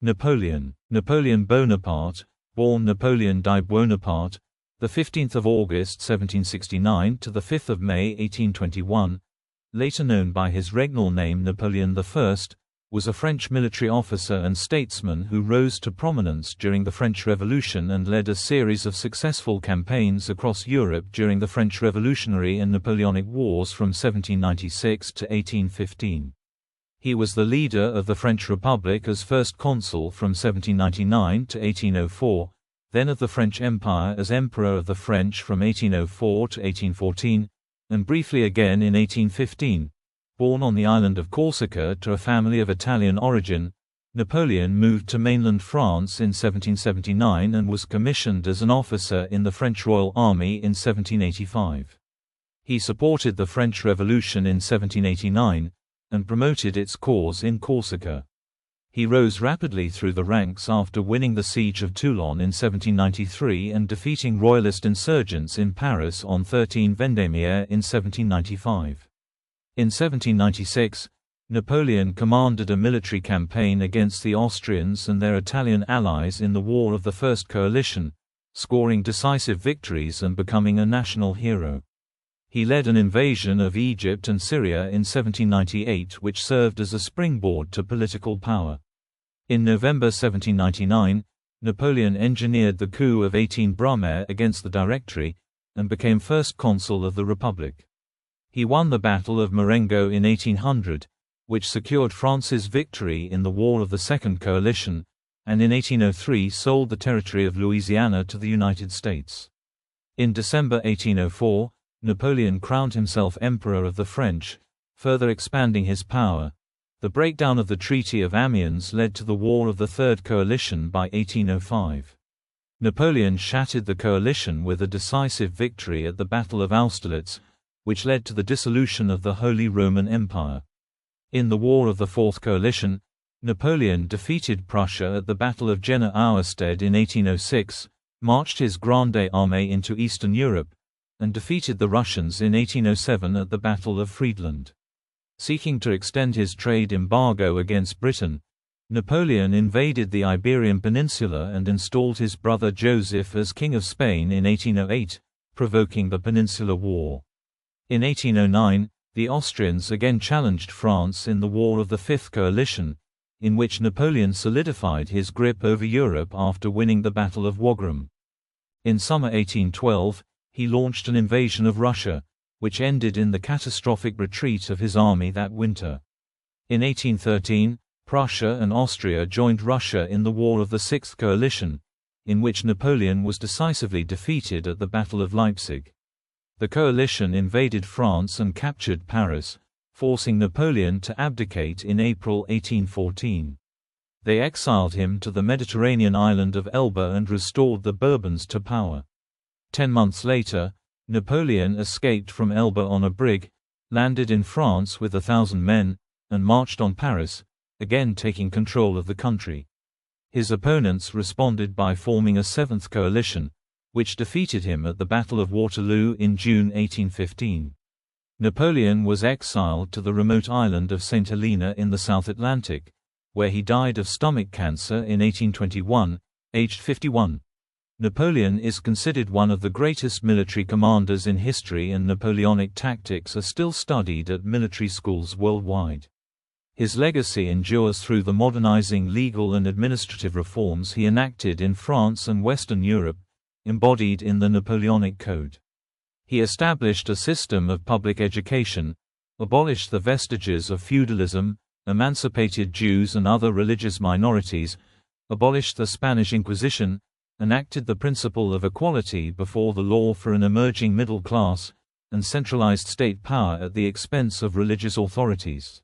Napoleon Bonaparte, born Napoleon di Buonaparte, the 15th of August 1769 to the 5th of May 1821, later known by his regnal name Napoleon I, was a French military officer and statesman who rose to prominence during the French Revolution and led a series of successful campaigns across Europe during the French Revolutionary and Napoleonic Wars from 1796 to 1815. He was the leader of the French Republic as first consul from 1799 to 1804, then of the French Empire as Emperor of the French from 1804 to 1814, and briefly again in 1815. Born on the island of Corsica to a family of Italian origin, Napoleon moved to mainland France in 1779 and was commissioned as an officer in the French Royal Army in 1785. He supported the French Revolution in 1789, and promoted its cause in Corsica. He rose rapidly through the ranks after winning the siege of Toulon in 1793 and defeating royalist insurgents in Paris on 13 Vendémiaire in 1795. In 1796, Napoleon commanded a military campaign against the Austrians and their Italian allies in the War of the First Coalition, scoring decisive victories and becoming a national hero. He led an invasion of Egypt and Syria in 1798 which served as a springboard to political power. In November 1799, Napoleon engineered the coup of 18 Brumaire against the Directory, and became first consul of the Republic. He won the Battle of Marengo in 1800, which secured France's victory in the War of the Second Coalition, and in 1803 sold the territory of Louisiana to the United States. In December 1804, Napoleon crowned himself Emperor of the French, further expanding his power. The breakdown of the Treaty of Amiens led to the War of the Third Coalition by 1805. Napoleon shattered the coalition with a decisive victory at the Battle of Austerlitz, which led to the dissolution of the Holy Roman Empire. In the War of the Fourth Coalition, Napoleon defeated Prussia at the Battle of Jena Auerstedt in 1806, marched his Grande Armée into Eastern Europe, and defeated the Russians in 1807 at the Battle of Friedland. Seeking to extend his trade embargo against Britain, Napoleon invaded the Iberian Peninsula and installed his brother Joseph as King of Spain in 1808, provoking the Peninsular War. In 1809, the Austrians again challenged France in the War of the Fifth Coalition, in which Napoleon solidified his grip over Europe after winning the Battle of Wagram. In summer 1812, he launched an invasion of Russia, which ended in the catastrophic retreat of his army that winter. In 1813, Prussia and Austria joined Russia in the War of the Sixth Coalition, in which Napoleon was decisively defeated at the Battle of Leipzig. The coalition invaded France and captured Paris, forcing Napoleon to abdicate in April 1814. They exiled him to the Mediterranean island of Elba and restored the Bourbons to power. 10 months later, Napoleon escaped from Elba on a brig, landed in France with 1,000 men, and marched on Paris, again taking control of the country. His opponents responded by forming a Seventh Coalition, which defeated him at the Battle of Waterloo in June 1815. Napoleon was exiled to the remote island of St. Helena in the South Atlantic, where he died of stomach cancer in 1821, aged 51. Napoleon is considered one of the greatest military commanders in history, and Napoleonic tactics are still studied at military schools worldwide. His legacy endures through the modernizing legal and administrative reforms he enacted in France and Western Europe, embodied in the Napoleonic Code. He established a system of public education, abolished the vestiges of feudalism, emancipated Jews and other religious minorities, abolished the Spanish Inquisition, enacted the principle of equality before the law for an emerging middle class, and centralized state power at the expense of religious authorities.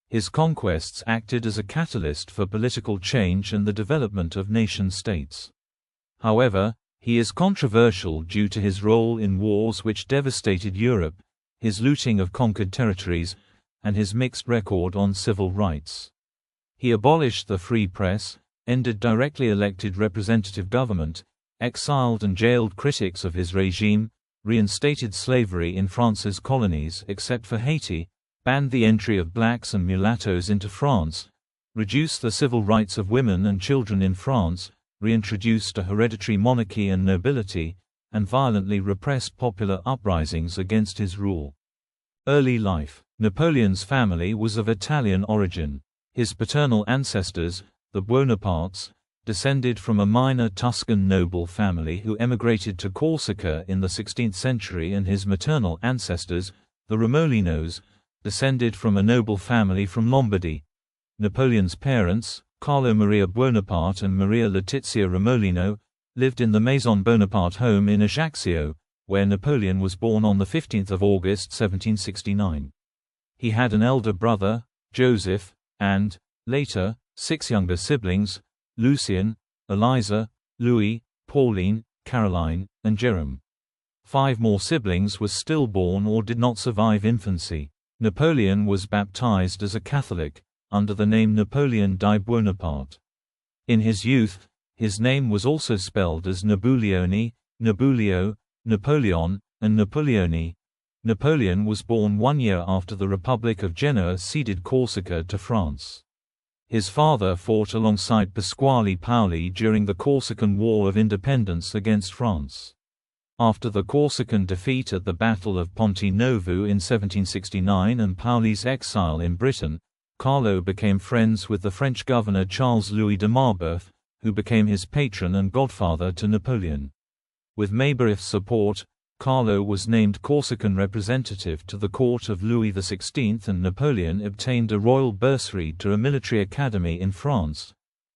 His conquests acted as a catalyst for political change and the development of nation-states. However, he is controversial due to his role in wars which devastated Europe, his looting of conquered territories, and his mixed record on civil rights. He abolished the free press, ended directly elected representative government, exiled and jailed critics of his regime, reinstated slavery in France's colonies except for Haiti, banned the entry of blacks and mulattoes into France, reduced the civil rights of women and children in France, reintroduced a hereditary monarchy and nobility, and violently repressed popular uprisings against his rule. Early life. Napoleon's family was of Italian origin. His paternal ancestors, the Buonapartes, descended from a minor Tuscan noble family who emigrated to Corsica in the 16th century, and his maternal ancestors, the Remolinos, descended from a noble family from Lombardy. Napoleon's parents, Carlo Maria Buonaparte and Maria Letizia Remolino, lived in the Maison Bonaparte home in Ajaccio, where Napoleon was born on 15 August 1769. He had an elder brother, Joseph, and, later, 6 younger siblings, Lucien, Eliza, Louis, Pauline, Caroline, and Jerome. 5 more siblings were stillborn or did not survive infancy. Napoleon was baptized as a Catholic, under the name Napoleon di Buonaparte. In his youth, his name was also spelled as Nabulioni, Nabulio, Napoleon, and Napoleoni. Napoleon was born 1 year after the Republic of Genoa ceded Corsica to France. His father fought alongside Pasquale Paoli during the Corsican War of Independence against France. After the Corsican defeat at the Battle of Ponte Novo in 1769 and Paoli's exile in Britain, Carlo became friends with the French governor Charles-Louis de Marbeuf, who became his patron and godfather to Napoleon. With Marbeuf's support, Carlo was named Corsican representative to the court of Louis XVI, and Napoleon obtained a royal bursary to a military academy in France.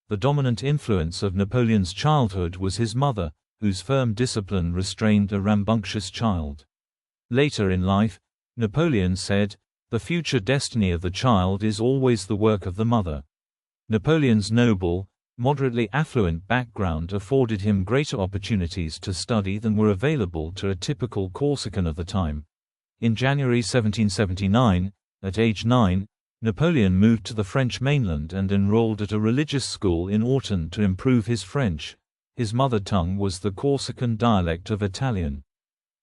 The dominant influence of Napoleon's childhood was his mother, whose firm discipline restrained a rambunctious child. Later in life, Napoleon said, "The future destiny of the child is always the work of the mother." Napoleon's noble, moderately affluent background afforded him greater opportunities to study than were available to a typical Corsican of the time. In January 1779, at age 9, Napoleon moved to the French mainland and enrolled at a religious school in Autun to improve his French. His mother tongue was the Corsican dialect of Italian.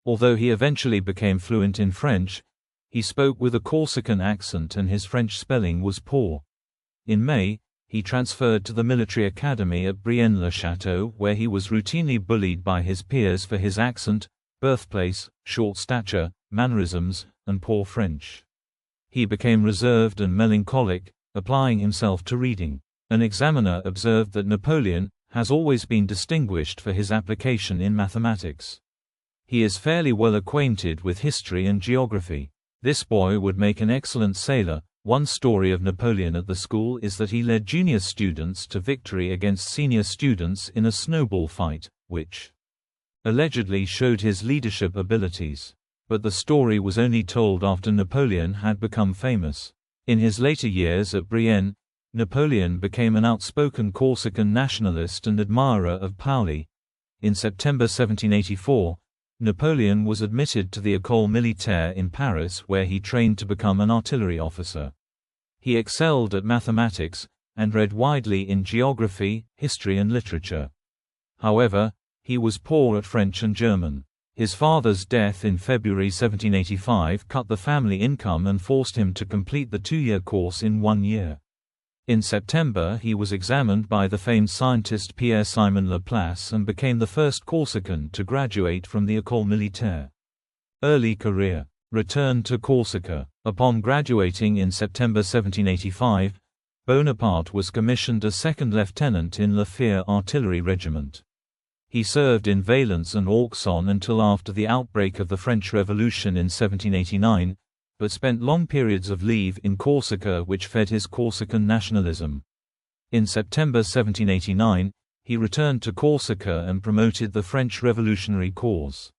Although he eventually became fluent in French, he spoke with a Corsican accent and his French spelling was poor. In May, he transferred to the military academy at Brienne-le-Château, where he was routinely bullied by his peers for his accent, birthplace, short stature, mannerisms, and poor French. He became reserved and melancholic, applying himself to reading. An examiner observed that Napoleon has always been distinguished for his application in mathematics. He is fairly well acquainted with history and geography. This boy would make an excellent sailor. One story of Napoleon at the school is that he led junior students to victory against senior students in a snowball fight, which allegedly showed his leadership abilities. But the story was only told after Napoleon had become famous. In his later years at Brienne, Napoleon became an outspoken Corsican nationalist and admirer of Paoli. In September 1784, Napoleon was admitted to the École Militaire in Paris, where he trained to become an artillery officer. He excelled at mathematics, and read widely in geography, history and literature. However, he was poor at French and German. His father's death in February 1785 cut the family income and forced him to complete the 2-year course in 1 year. In September he was examined by the famed scientist Pierre-Simon Laplace and became the first Corsican to graduate from the École Militaire. Early career. Return to Corsica. Upon graduating in September 1785, Bonaparte was commissioned as second lieutenant in La Fère Artillery Regiment. He served in Valence and Auxonne until after the outbreak of the French Revolution in 1789, but spent long periods of leave in Corsica which fed his Corsican nationalism. In September 1789, he returned to Corsica and promoted the French revolutionary cause.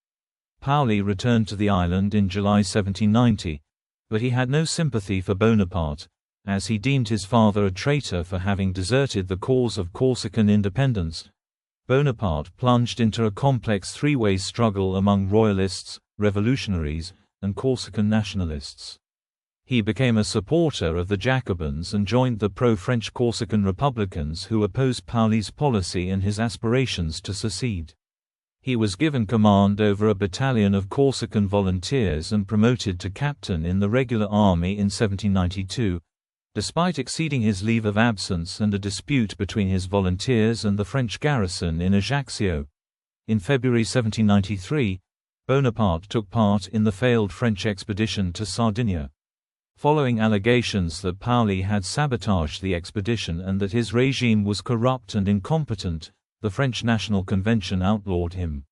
Paoli returned to the island in July 1790, but he had no sympathy for Bonaparte, as he deemed his father a traitor for having deserted the cause of Corsican independence. Bonaparte plunged into a complex three-way struggle among royalists, revolutionaries, and Corsican nationalists. He became a supporter of the Jacobins and joined the pro-French Corsican Republicans who opposed Paoli's policy and his aspirations to secede. He was given command over a battalion of Corsican volunteers and promoted to captain in the regular army in 1792. Despite exceeding his leave of absence and a dispute between his volunteers and the French garrison in Ajaccio, in February 1793, Bonaparte took part in the failed French expedition to Sardinia. Following allegations that Paoli had sabotaged the expedition and that his regime was corrupt and incompetent, the French National Convention outlawed him.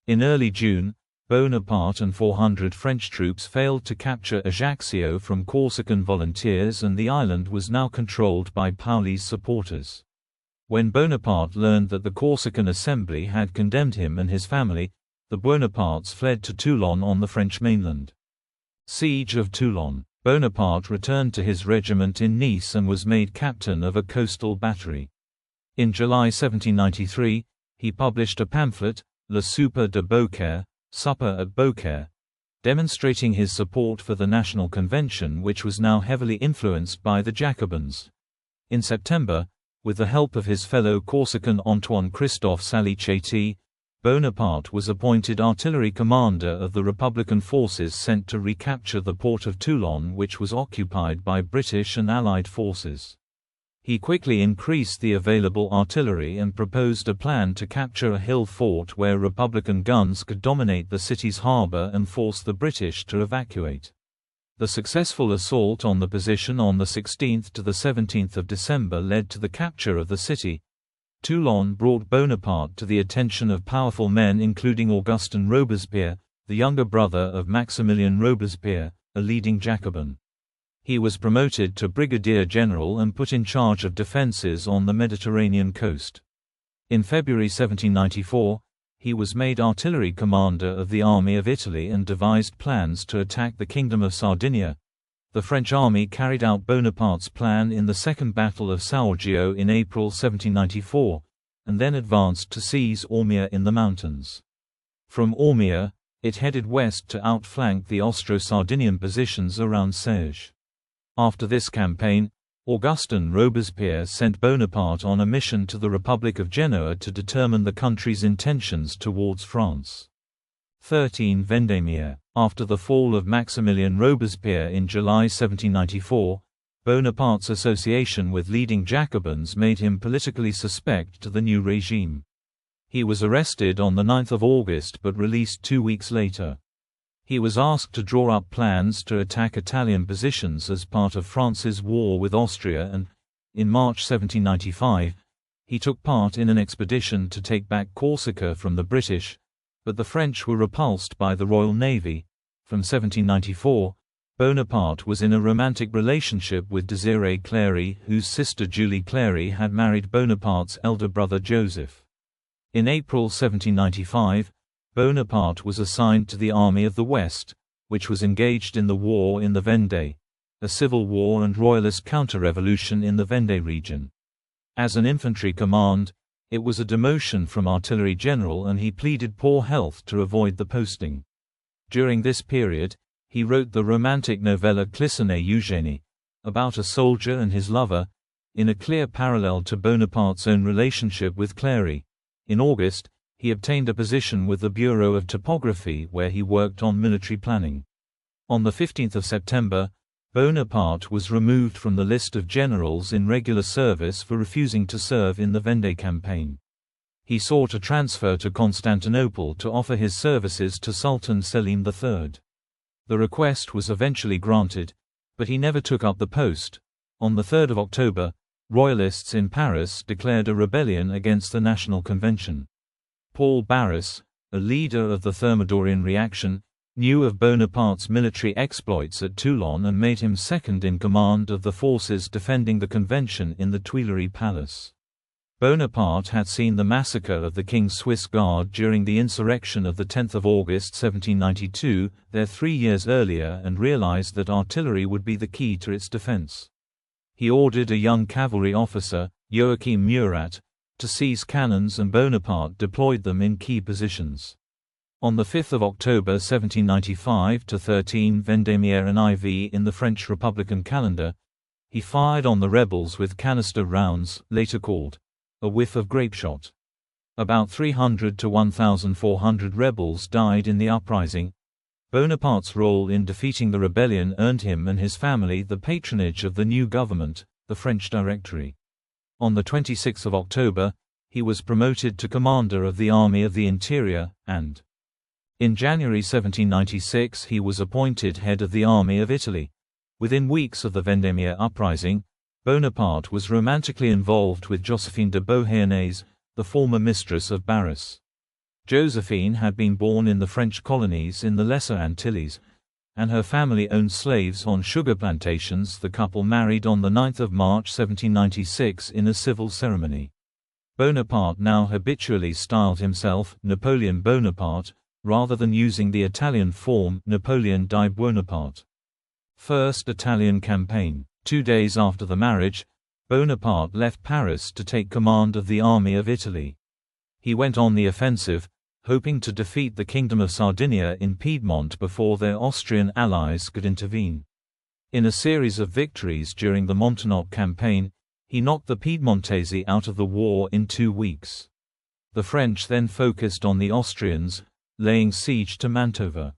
In early June, Bonaparte and 400 French troops failed to capture Ajaccio from Corsican volunteers, and the island was now controlled by Paoli's supporters. When Bonaparte learned that the Corsican Assembly had condemned him and his family, the Bonapartes fled to Toulon on the French mainland. Siege of Toulon. Bonaparte returned to his regiment in Nice and was made captain of a coastal battery. In July 1793, he published a pamphlet, Le Souper de Beaucaire, Supper at Beaucaire, demonstrating his support for the National Convention, which was now heavily influenced by the Jacobins. In September, with the help of his fellow Corsican Antoine Christophe Salicetti, Bonaparte was appointed artillery commander of the Republican forces sent to recapture the port of Toulon, which was occupied by British and Allied forces. He quickly increased the available artillery and proposed a plan to capture a hill fort where Republican guns could dominate the city's harbor and force the British to evacuate. The successful assault on the position on the 16th to the 17th of December led to the capture of the city. Toulon brought Bonaparte to the attention of powerful men including Augustin Robespierre, the younger brother of Maximilien Robespierre, a leading Jacobin. He was promoted to brigadier general and put in charge of defenses on the Mediterranean coast. In February 1794, he was made artillery commander of the Army of Italy and devised plans to attack the Kingdom of Sardinia. The French army carried out Bonaparte's plan in the Second Battle of Saorgio in April 1794, and then advanced to seize Ormia in the mountains. From Ormia, it headed west to outflank the Austro-Sardinian positions around Sèvres. After this campaign, Augustin Robespierre sent Bonaparte on a mission to the Republic of Genoa to determine the country's intentions towards France. 13 Vendémiaire. After the fall of Maximilien Robespierre in July 1794, Bonaparte's association with leading Jacobins made him politically suspect to the new regime. He was arrested on 9 August but released 2 weeks later. He was asked to draw up plans to attack Italian positions as part of France's war with Austria and, in March 1795, he took part in an expedition to take back Corsica from the British, but the French were repulsed by the Royal Navy. From 1794, Bonaparte was in a romantic relationship with Désirée Clary, whose sister Julie Clary had married Bonaparte's elder brother Joseph. In April 1795, Bonaparte was assigned to the Army of the West, which was engaged in the war in the Vendée, a civil war and royalist counter-revolution in the Vendée region. As an infantry command, it was a demotion from artillery general, and he pleaded poor health to avoid the posting. During this period, he wrote the romantic novella Clisson et Eugénie, about a soldier and his lover, in a clear parallel to Bonaparte's own relationship with Clary. In August, he obtained a position with the Bureau of Topography where he worked on military planning. On 15 September, Bonaparte was removed from the list of generals in regular service for refusing to serve in the Vendée campaign. He sought a transfer to Constantinople to offer his services to Sultan Selim III. The request was eventually granted, but he never took up the post. On 3 October, Royalists in Paris declared a rebellion against the National Convention. Paul Barras, a leader of the Thermidorian reaction, knew of Bonaparte's military exploits at Toulon and made him second in command of the forces defending the convention in the Tuileries Palace. Bonaparte had seen the massacre of the King's Swiss Guard during the insurrection of 10 August 1792, there 3 years earlier, and realized that artillery would be the key to its defense. He ordered a young cavalry officer, Joachim Murat, to seize cannons, and Bonaparte deployed them in key positions. On 5 October 1795 to 13 Vendémiaire and IV in the French Republican calendar, he fired on the rebels with canister rounds, later called a whiff of grapeshot. About 300 to 1,400 rebels died in the uprising. Bonaparte's role in defeating the rebellion earned him and his family the patronage of the new government, the French Directory. On 26 October, he was promoted to commander of the Army of the Interior, and in January 1796 he was appointed head of the Army of Italy. Within weeks of the Vendémiaire uprising, Bonaparte was romantically involved with Joséphine de Beauharnais, the former mistress of Barras. Joséphine had been born in the French colonies in the Lesser Antilles, and her family owned slaves on sugar plantations. The couple married on 9 March 1796 in a civil ceremony. Bonaparte now habitually styled himself Napoleon Bonaparte, rather than using the Italian form Napoleon di Buonaparte. First Italian campaign. 2 days after the marriage, Bonaparte left Paris to take command of the Army of Italy. He went on the offensive, hoping to defeat the Kingdom of Sardinia in Piedmont before their Austrian allies could intervene. In a series of victories during the Montenotte campaign, he knocked the Piedmontese out of the war in 2 weeks. The French then focused on the Austrians, laying siege to Mantova.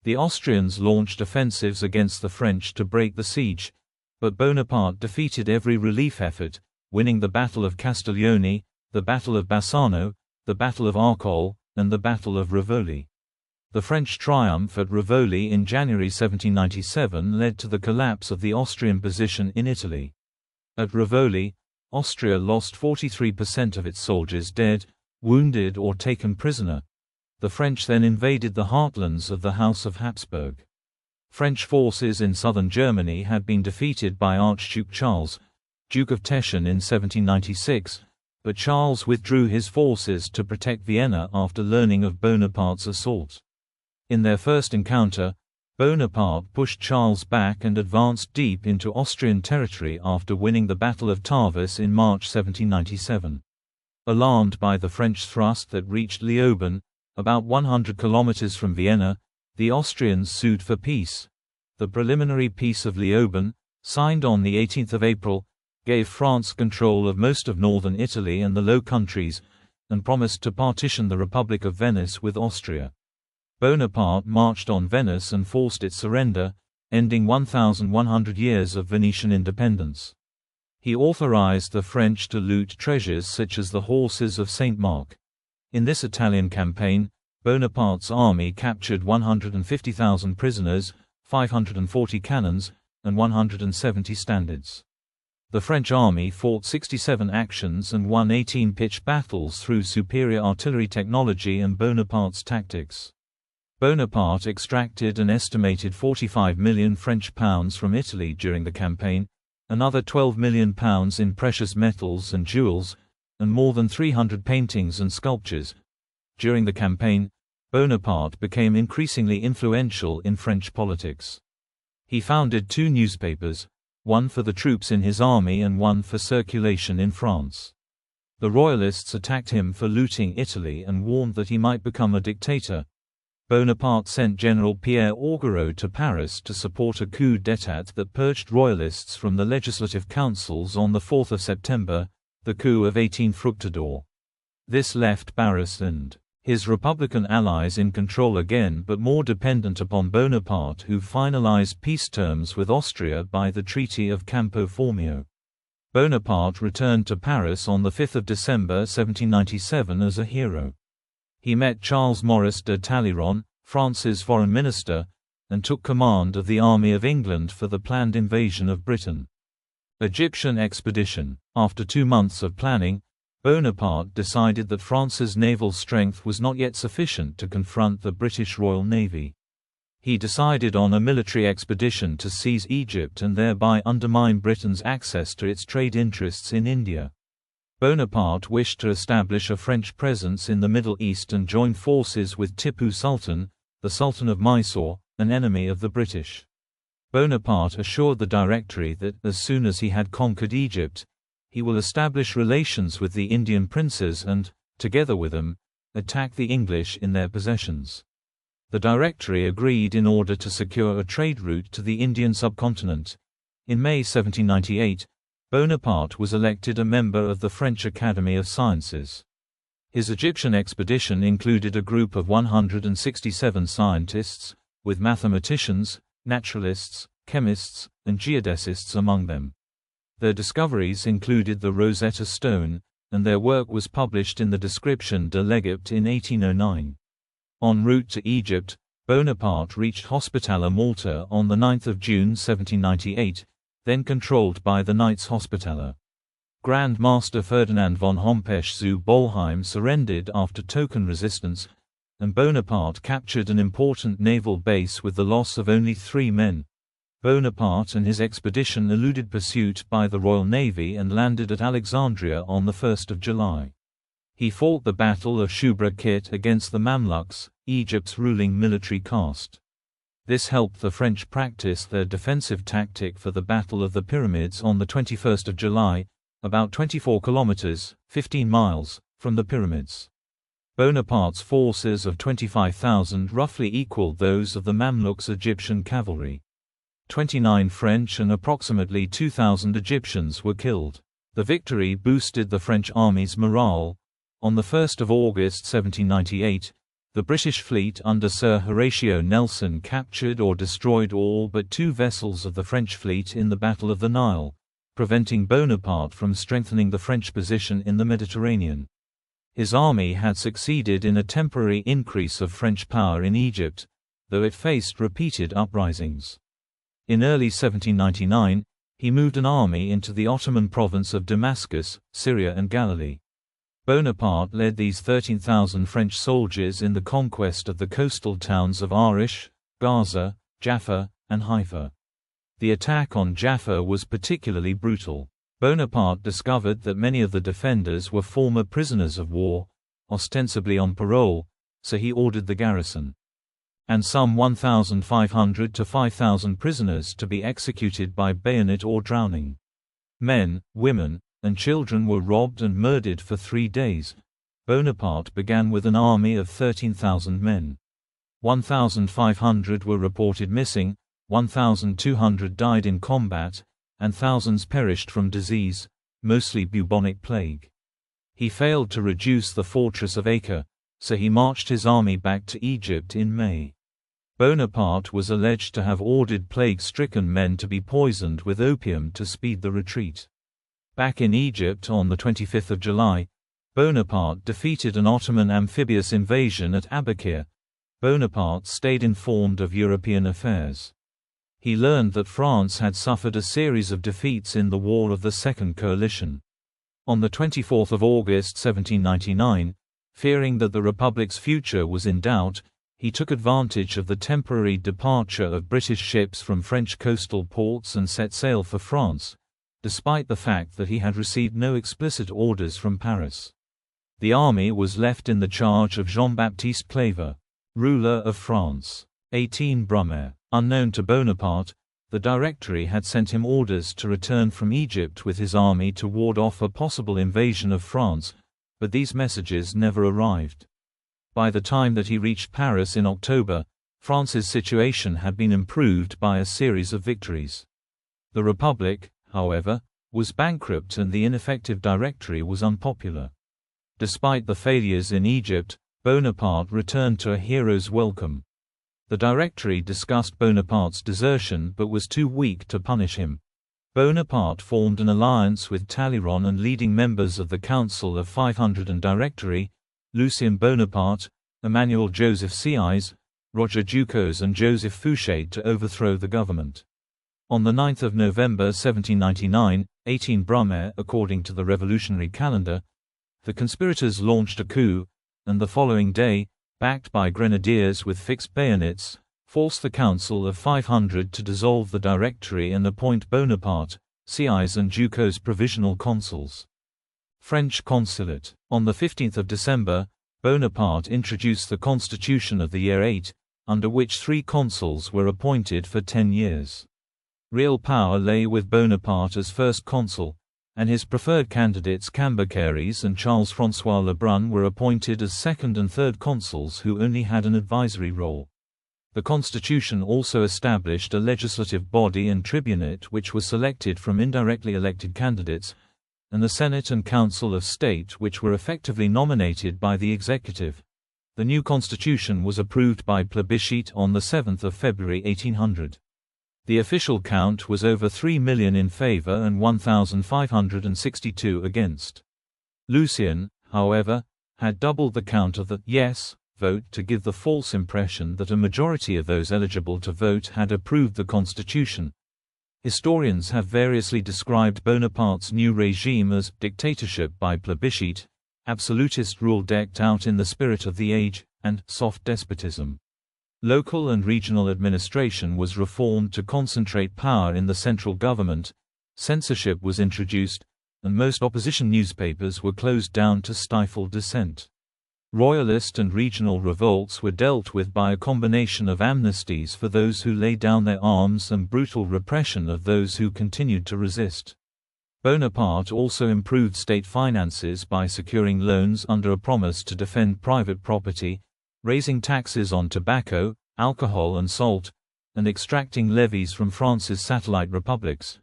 The Austrians launched offensives against the French to break the siege, but Bonaparte defeated every relief effort, winning the Battle of Castiglione, the Battle of Bassano, the Battle of Arcole, and the Battle of Rivoli. The French triumph at Rivoli in January 1797 led to the collapse of the Austrian position in Italy. At Rivoli, Austria lost 43% of its soldiers dead, wounded or taken prisoner. The French then invaded the heartlands of the House of Habsburg. French forces in southern Germany had been defeated by Archduke Charles, Duke of Teschen in 1796, but Charles withdrew his forces to protect Vienna after learning of Bonaparte's assault. In their first encounter, Bonaparte pushed Charles back and advanced deep into Austrian territory after winning the Battle of Tavus in March 1797. Alarmed by the French thrust that reached Leoben, about 100 kilometers from Vienna, the Austrians sued for peace. The preliminary Peace of Leoben, signed on 18 April, gave France control of most of northern Italy and the Low Countries, and promised to partition the Republic of Venice with Austria. Bonaparte marched on Venice and forced its surrender, ending 1,100 years of Venetian independence. He authorized the French to loot treasures such as the horses of Saint Mark. In this Italian campaign, Bonaparte's army captured 150,000 prisoners, 540 cannons, and 170 standards. The French army fought 67 actions and won 18 pitched battles through superior artillery technology and Bonaparte's tactics. Bonaparte extracted an estimated 45 million French pounds from Italy during the campaign, another 12 million pounds in precious metals and jewels, and more than 300 paintings and sculptures. During the campaign, Bonaparte became increasingly influential in French politics. He founded 2 newspapers, one for the troops in his army and one for circulation in France. The Royalists attacked him for looting Italy and warned that he might become a dictator. Bonaparte sent General Pierre Augereau to Paris to support a coup d'état that purged Royalists from the legislative councils on 4 September, the coup of 18 Fructidor. This left Barras and his Republican allies in control again, but more dependent upon Bonaparte, who finalized peace terms with Austria by the Treaty of Campo Formio. Bonaparte returned to Paris on 5 December 1797 as a hero. He met Charles Maurice de Talleyrand, France's foreign minister, and took command of the Army of England for the planned invasion of Britain. Egyptian expedition. After 2 months of planning, Bonaparte decided that France's naval strength was not yet sufficient to confront the British Royal Navy. He decided on a military expedition to seize Egypt and thereby undermine Britain's access to its trade interests in India. Bonaparte wished to establish a French presence in the Middle East and join forces with Tipu Sultan, the Sultan of Mysore, an enemy of the British. Bonaparte assured the Directory that, as soon as he had conquered Egypt, he will establish relations with the Indian princes and, together with them, attack the English in their possessions. The Directory agreed in order to secure a trade route to the Indian subcontinent. In May 1798, Bonaparte was elected a member of the French Academy of Sciences. His Egyptian expedition included a group of 167 scientists, with mathematicians, naturalists, chemists, and geodesists among them. Their discoveries included the Rosetta Stone, and their work was published in the Description de l'Égypte in 1809. En route to Egypt, Bonaparte reached Hospitaller Malta on 9 June 1798, then controlled by the Knights Hospitaller. Grand Master Ferdinand von Hompesch zu Bolheim surrendered after token resistance, and Bonaparte captured an important naval base with the loss of only 3 men. Bonaparte and his expedition eluded pursuit by the Royal Navy and landed at Alexandria on 1 July. He fought the Battle of Shubra Khit against the Mamluks, Egypt's ruling military caste. This helped the French practice their defensive tactic for the Battle of the Pyramids on 21 July, about 24 kilometers, 15 miles, from the pyramids. Bonaparte's forces of 25,000 roughly equaled those of the Mamluks' Egyptian cavalry. 29 French and approximately 2,000 Egyptians were killed. The victory boosted the French army's morale. On 1 August 1798, the British fleet under Sir Horatio Nelson captured or destroyed all but 2 vessels of the French fleet in the Battle of the Nile, preventing Bonaparte from strengthening the French position in the Mediterranean. His army had succeeded in a temporary increase of French power in Egypt, though it faced repeated uprisings. In early 1799, he moved an army into the Ottoman province of Damascus, Syria and Galilee. Bonaparte led these 13,000 French soldiers in the conquest of the coastal towns of Arish, Gaza, Jaffa, and Haifa. The attack on Jaffa was particularly brutal. Bonaparte discovered that many of the defenders were former prisoners of war, ostensibly on parole, so he ordered the garrison and some 1,500 to 5,000 prisoners to be executed by bayonet or drowning. Men, women, and children were robbed and murdered for 3 days. Bonaparte began with an army of 13,000 men. 1,500 were reported missing, 1,200 died in combat, and thousands perished from disease, mostly bubonic plague. He failed to reduce the fortress of Acre, so he marched his army back to Egypt in May. Bonaparte was alleged to have ordered plague-stricken men to be poisoned with opium to speed the retreat. Back in Egypt on 25 July, Bonaparte defeated an Ottoman amphibious invasion at Abukir. Bonaparte stayed informed of European affairs. He learned that France had suffered a series of defeats in the War of the Second Coalition. On 24 August 1799, fearing that the Republic's future was in doubt, he took advantage of the temporary departure of British ships from French coastal ports and set sail for France, despite the fact that he had received no explicit orders from Paris. The army was left in the charge of Jean-Baptiste Claver, ruler of France. 18 Brumaire. Unknown to Bonaparte, the Directory had sent him orders to return from Egypt with his army to ward off a possible invasion of France, but these messages never arrived. By the time that he reached Paris in October, France's situation had been improved by a series of victories. The Republic, however, was bankrupt and the ineffective Directory was unpopular. Despite the failures in Egypt, Bonaparte returned to a hero's welcome. The Directory discussed Bonaparte's desertion but was too weak to punish him. Bonaparte formed an alliance with Talleyrand and leading members of the Council of 500 and Directory, Lucien Bonaparte, Emmanuel Joseph Sieyès, Roger Ducos and Joseph Fouché to overthrow the government. On 9 November 1799, 18 Brumaire, according to the revolutionary calendar, the conspirators launched a coup, and the following day, backed by grenadiers with fixed bayonets, forced the Council of 500 to dissolve the Directory and appoint Bonaparte, Sieyès and Ducos provisional consuls. French Consulate. On 15 December, Bonaparte introduced the Constitution of the year 8, under which 3 consuls were appointed for 10 years. Real power lay with Bonaparte as first consul, and his preferred candidates Cambacérès and Charles-François Lebrun were appointed as second and third consuls who only had an advisory role. The Constitution also established a legislative body and tribunate which was selected from indirectly elected candidates, and the Senate and Council of State which were effectively nominated by the executive. The new constitution was approved by plebiscite on 7 February 1800. The official count was over 3 million in favor and 1,562 against. Lucien, however, had doubled the count of the yes vote to give the false impression that a majority of those eligible to vote had approved the constitution. Historians have variously described Bonaparte's new regime as dictatorship by plebiscite, absolutist rule decked out in the spirit of the age, and soft despotism. Local and regional administration was reformed to concentrate power in the central government, censorship was introduced, and most opposition newspapers were closed down to stifle dissent. Royalist and regional revolts were dealt with by a combination of amnesties for those who laid down their arms and brutal repression of those who continued to resist. Bonaparte also improved state finances by securing loans under a promise to defend private property, raising taxes on tobacco, alcohol and salt, and extracting levies from France's satellite republics.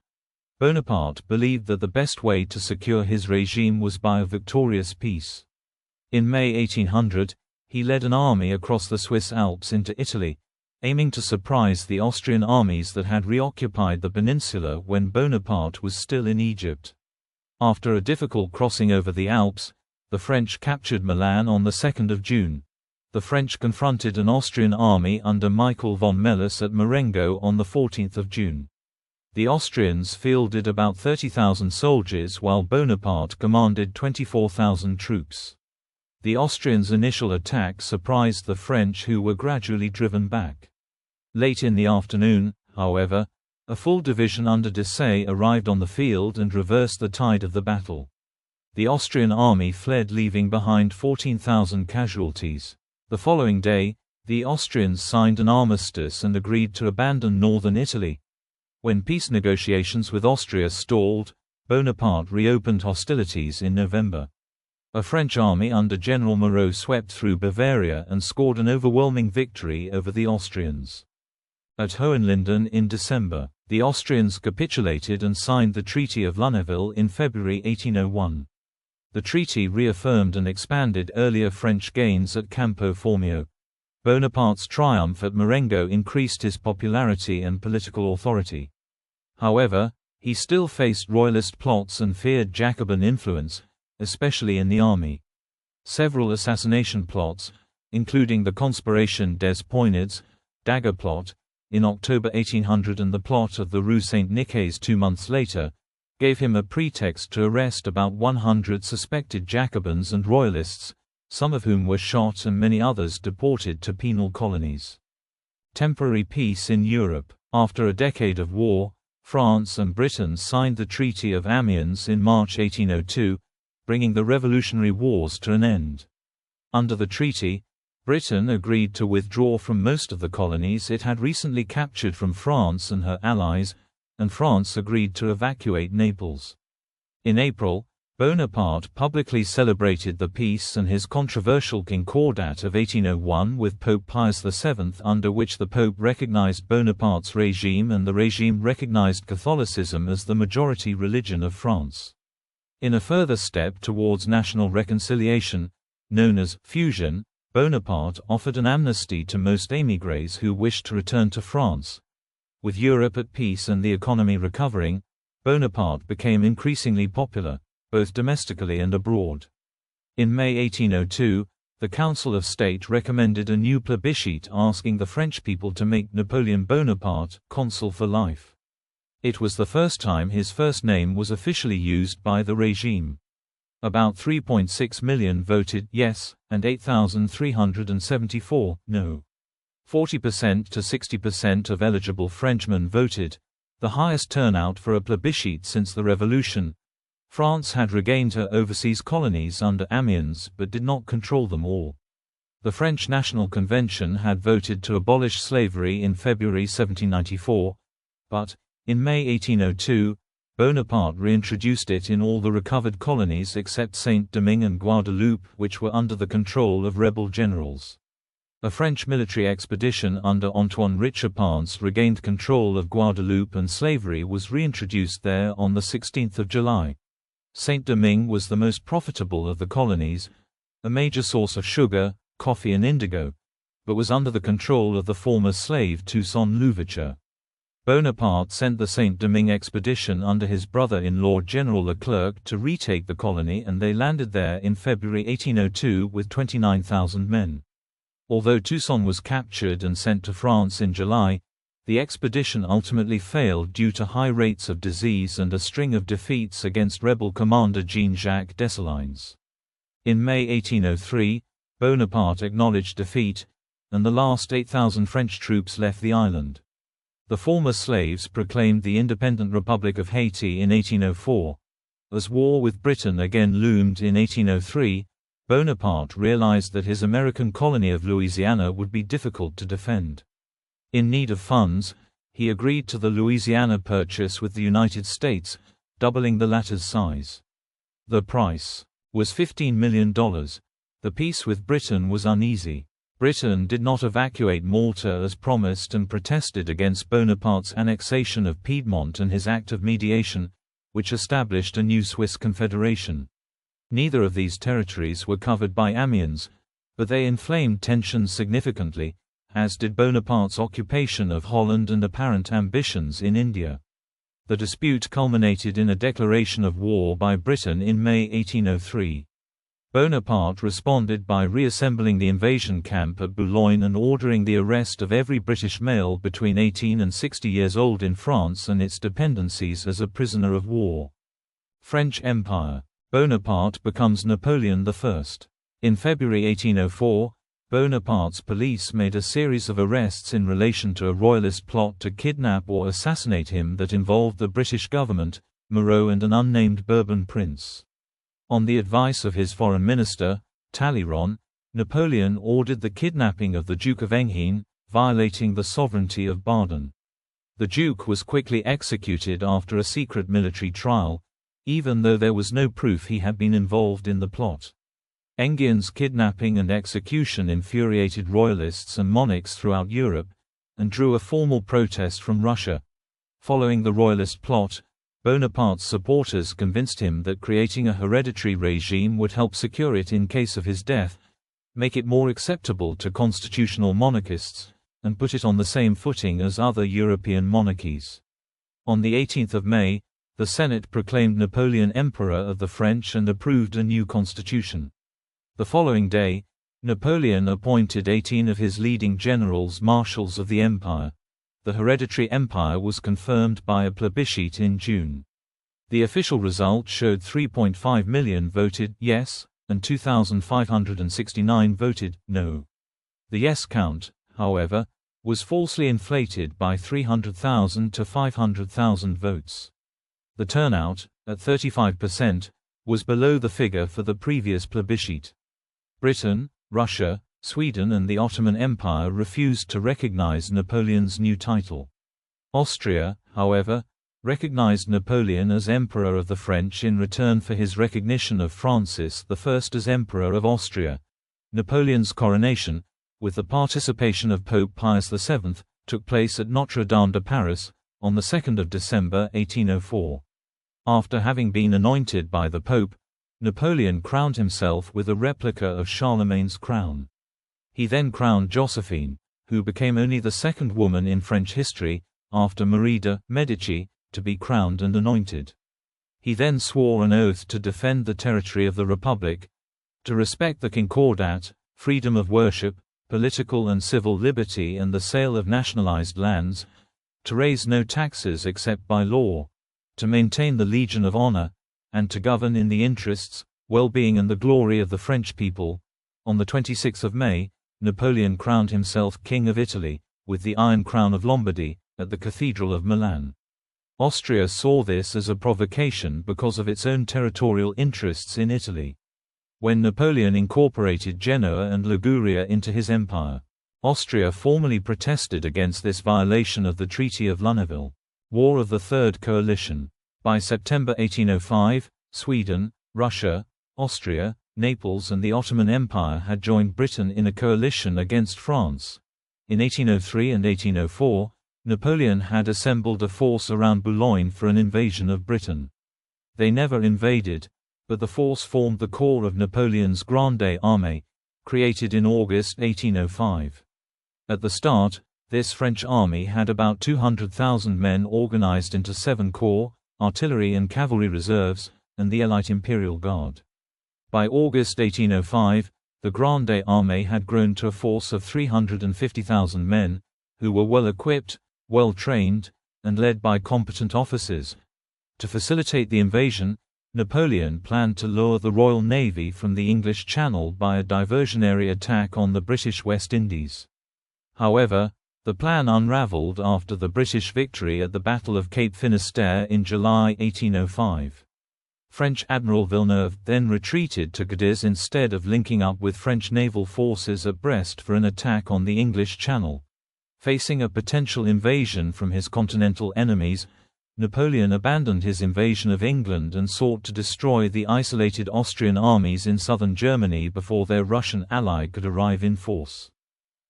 Bonaparte believed that the best way to secure his regime was by a victorious peace. In May 1800, he led an army across the Swiss Alps into Italy, aiming to surprise the Austrian armies that had reoccupied the peninsula when Bonaparte was still in Egypt. After a difficult crossing over the Alps, the French captured Milan on 2 June. The French confronted an Austrian army under Michael von Melas at Marengo on 14 June. The Austrians fielded about 30,000 soldiers while Bonaparte commanded 24,000 troops. The Austrians' initial attack surprised the French, who were gradually driven back. Late in the afternoon, however, a full division under Desaix arrived on the field and reversed the tide of the battle. The Austrian army fled, leaving behind 14,000 casualties. The following day, the Austrians signed an armistice and agreed to abandon northern Italy. When peace negotiations with Austria stalled, Bonaparte reopened hostilities in November. A French army under General Moreau swept through Bavaria and scored an overwhelming victory over the Austrians. At Hohenlinden in December, the Austrians capitulated and signed the Treaty of Lunéville in February 1801. The treaty reaffirmed and expanded earlier French gains at Campo Formio. Bonaparte's triumph at Marengo increased his popularity and political authority. However, he still faced royalist plots and feared Jacobin influence, especially in the army. Several assassination plots, including the Conspiration des Poinards, dagger plot, in October 1800 and the plot of the Rue Saint-Nicaise 2 months later, gave him a pretext to arrest about 100 suspected Jacobins and Royalists, some of whom were shot and many others deported to penal colonies. Temporary peace in Europe. After a decade of war, France and Britain signed the Treaty of Amiens in March 1802, bringing the Revolutionary Wars to an end. Under the treaty, Britain agreed to withdraw from most of the colonies it had recently captured from France and her allies, and France agreed to evacuate Naples. In April, Bonaparte publicly celebrated the peace and his controversial Concordat of 1801 with Pope Pius VII, under which the Pope recognized Bonaparte's regime and the regime recognized Catholicism as the majority religion of France. In a further step towards national reconciliation, known as fusion, Bonaparte offered an amnesty to most émigrés who wished to return to France. With Europe at peace and the economy recovering, Bonaparte became increasingly popular, both domestically and abroad. In May 1802, the Council of State recommended a new plebiscite asking the French people to make Napoleon Bonaparte consul for life. It was the first time his first name was officially used by the regime. About 3.6 million voted yes, and 8,374 no. 40% to 60% of eligible Frenchmen voted, the highest turnout for a plebiscite since the Revolution. France had regained her overseas colonies under Amiens but did not control them all. The French National Convention had voted to abolish slavery in February 1794, but, in May 1802, Bonaparte reintroduced it in all the recovered colonies except Saint-Domingue and Guadeloupe, which were under the control of rebel generals. A French military expedition under Antoine Richepince regained control of Guadeloupe and slavery was reintroduced there on 16 July. Saint-Domingue was the most profitable of the colonies, a major source of sugar, coffee and indigo, but was under the control of the former slave Toussaint Louverture. Bonaparte sent the Saint-Domingue expedition under his brother-in-law General Leclerc to retake the colony, and they landed there in February 1802 with 29,000 men. Although Toussaint was captured and sent to France in July, the expedition ultimately failed due to high rates of disease and a string of defeats against rebel commander Jean-Jacques Dessalines. In May 1803, Bonaparte acknowledged defeat, and the last 8,000 French troops left the island. The former slaves proclaimed the independent Republic of Haiti in 1804. As war with Britain again loomed in 1803, Bonaparte realized that his American colony of Louisiana would be difficult to defend. In need of funds, he agreed to the Louisiana Purchase with the United States, doubling the latter's size. The price was $15 million. The peace with Britain was uneasy. Britain did not evacuate Malta as promised and protested against Bonaparte's annexation of Piedmont and his act of mediation, which established a new Swiss confederation. Neither of these territories were covered by Amiens, but they inflamed tensions significantly, as did Bonaparte's occupation of Holland and apparent ambitions in India. The dispute culminated in a declaration of war by Britain in May 1803. Bonaparte responded by reassembling the invasion camp at Boulogne and ordering the arrest of every British male between 18 and 60 years old in France and its dependencies as a prisoner of war. French Empire. Bonaparte becomes Napoleon I. In February 1804, Bonaparte's police made a series of arrests in relation to a royalist plot to kidnap or assassinate him that involved the British government, Moreau and an unnamed Bourbon prince. On the advice of his foreign minister, Talleyrand, Napoleon ordered the kidnapping of the Duke of Enghien, violating the sovereignty of Baden. The Duke was quickly executed after a secret military trial, even though there was no proof he had been involved in the plot. Enghien's kidnapping and execution infuriated royalists and monarchs throughout Europe, and drew a formal protest from Russia. Following the royalist plot, Bonaparte's supporters convinced him that creating a hereditary regime would help secure it in case of his death, make it more acceptable to constitutional monarchists, and put it on the same footing as other European monarchies. On the 18th of May, the Senate proclaimed Napoleon Emperor of the French and approved a new constitution. The following day, Napoleon appointed 18 of his leading generals marshals of the empire. The hereditary empire was confirmed by a plebiscite in June. The official result showed 3.5 million voted yes, and 2,569 voted no. The yes count, however, was falsely inflated by 300,000 to 500,000 votes. The turnout, at 35%, was below the figure for the previous plebiscite. Britain, Russia, Sweden and the Ottoman Empire refused to recognize Napoleon's new title. Austria, however, recognized Napoleon as Emperor of the French in return for his recognition of Francis I as Emperor of Austria. Napoleon's coronation, with the participation of Pope Pius VII, took place at Notre Dame de Paris, on the 2nd of December 1804. After having been anointed by the Pope, Napoleon crowned himself with a replica of Charlemagne's crown. He then crowned Josephine, who became only the second woman in French history, after Marie de' Medici, to be crowned and anointed. He then swore an oath to defend the territory of the Republic, to respect the Concordat, freedom of worship, political and civil liberty and the sale of nationalized lands, to raise no taxes except by law, to maintain the Legion of Honor, and to govern in the interests, well-being and the glory of the French people. On the 26th of May, Napoleon crowned himself King of Italy, with the Iron Crown of Lombardy, at the Cathedral of Milan. Austria saw this as a provocation because of its own territorial interests in Italy. When Napoleon incorporated Genoa and Liguria into his empire, Austria formally protested against this violation of the Treaty of Lunéville. War of the Third Coalition. By September 1805, Sweden, Russia, Austria, Naples and the Ottoman Empire had joined Britain in a coalition against France. In 1803 and 1804, Napoleon had assembled a force around Boulogne for an invasion of Britain. They never invaded, but the force formed the core of Napoleon's Grande Armée, created in August 1805. At the start, this French army had about 200,000 men organized into 7 corps, artillery and cavalry reserves, and the elite Imperial Guard. By August 1805, the Grande Armée had grown to a force of 350,000 men, who were well equipped, well trained, and led by competent officers. To facilitate the invasion, Napoleon planned to lure the Royal Navy from the English Channel by a diversionary attack on the British West Indies. However, the plan unraveled after the British victory at the Battle of Cape Finisterre in July 1805. French Admiral Villeneuve then retreated to Cadiz instead of linking up with French naval forces at Brest for an attack on the English Channel. Facing a potential invasion from his continental enemies, Napoleon abandoned his invasion of England and sought to destroy the isolated Austrian armies in southern Germany before their Russian ally could arrive in force.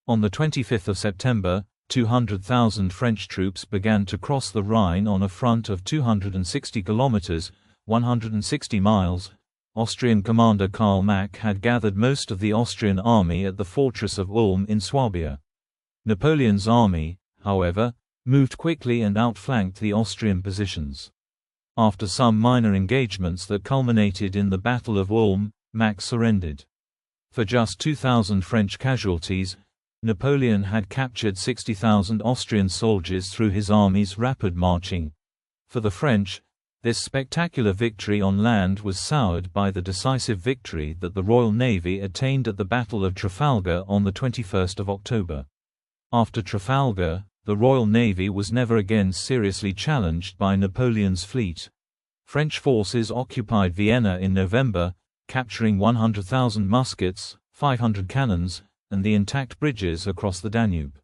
On the 25th of September, 200,000 French troops began to cross the Rhine on a front of 260 kilometers, 160 miles. Austrian commander Karl Mack had gathered most of the Austrian army at the fortress of Ulm in Swabia. Napoleon's army, however, moved quickly and outflanked the Austrian positions. After some minor engagements that culminated in the Battle of Ulm, Mack surrendered. For just 2,000 French casualties, Napoleon had captured 60,000 Austrian soldiers through his army's rapid marching. For the French, this spectacular victory on land was soured by the decisive victory that the Royal Navy attained at the Battle of Trafalgar on the 21st of October. After Trafalgar, the Royal Navy was never again seriously challenged by Napoleon's fleet. French forces occupied Vienna in November, capturing 100,000 muskets, 500 cannons, and the intact bridges across the Danube.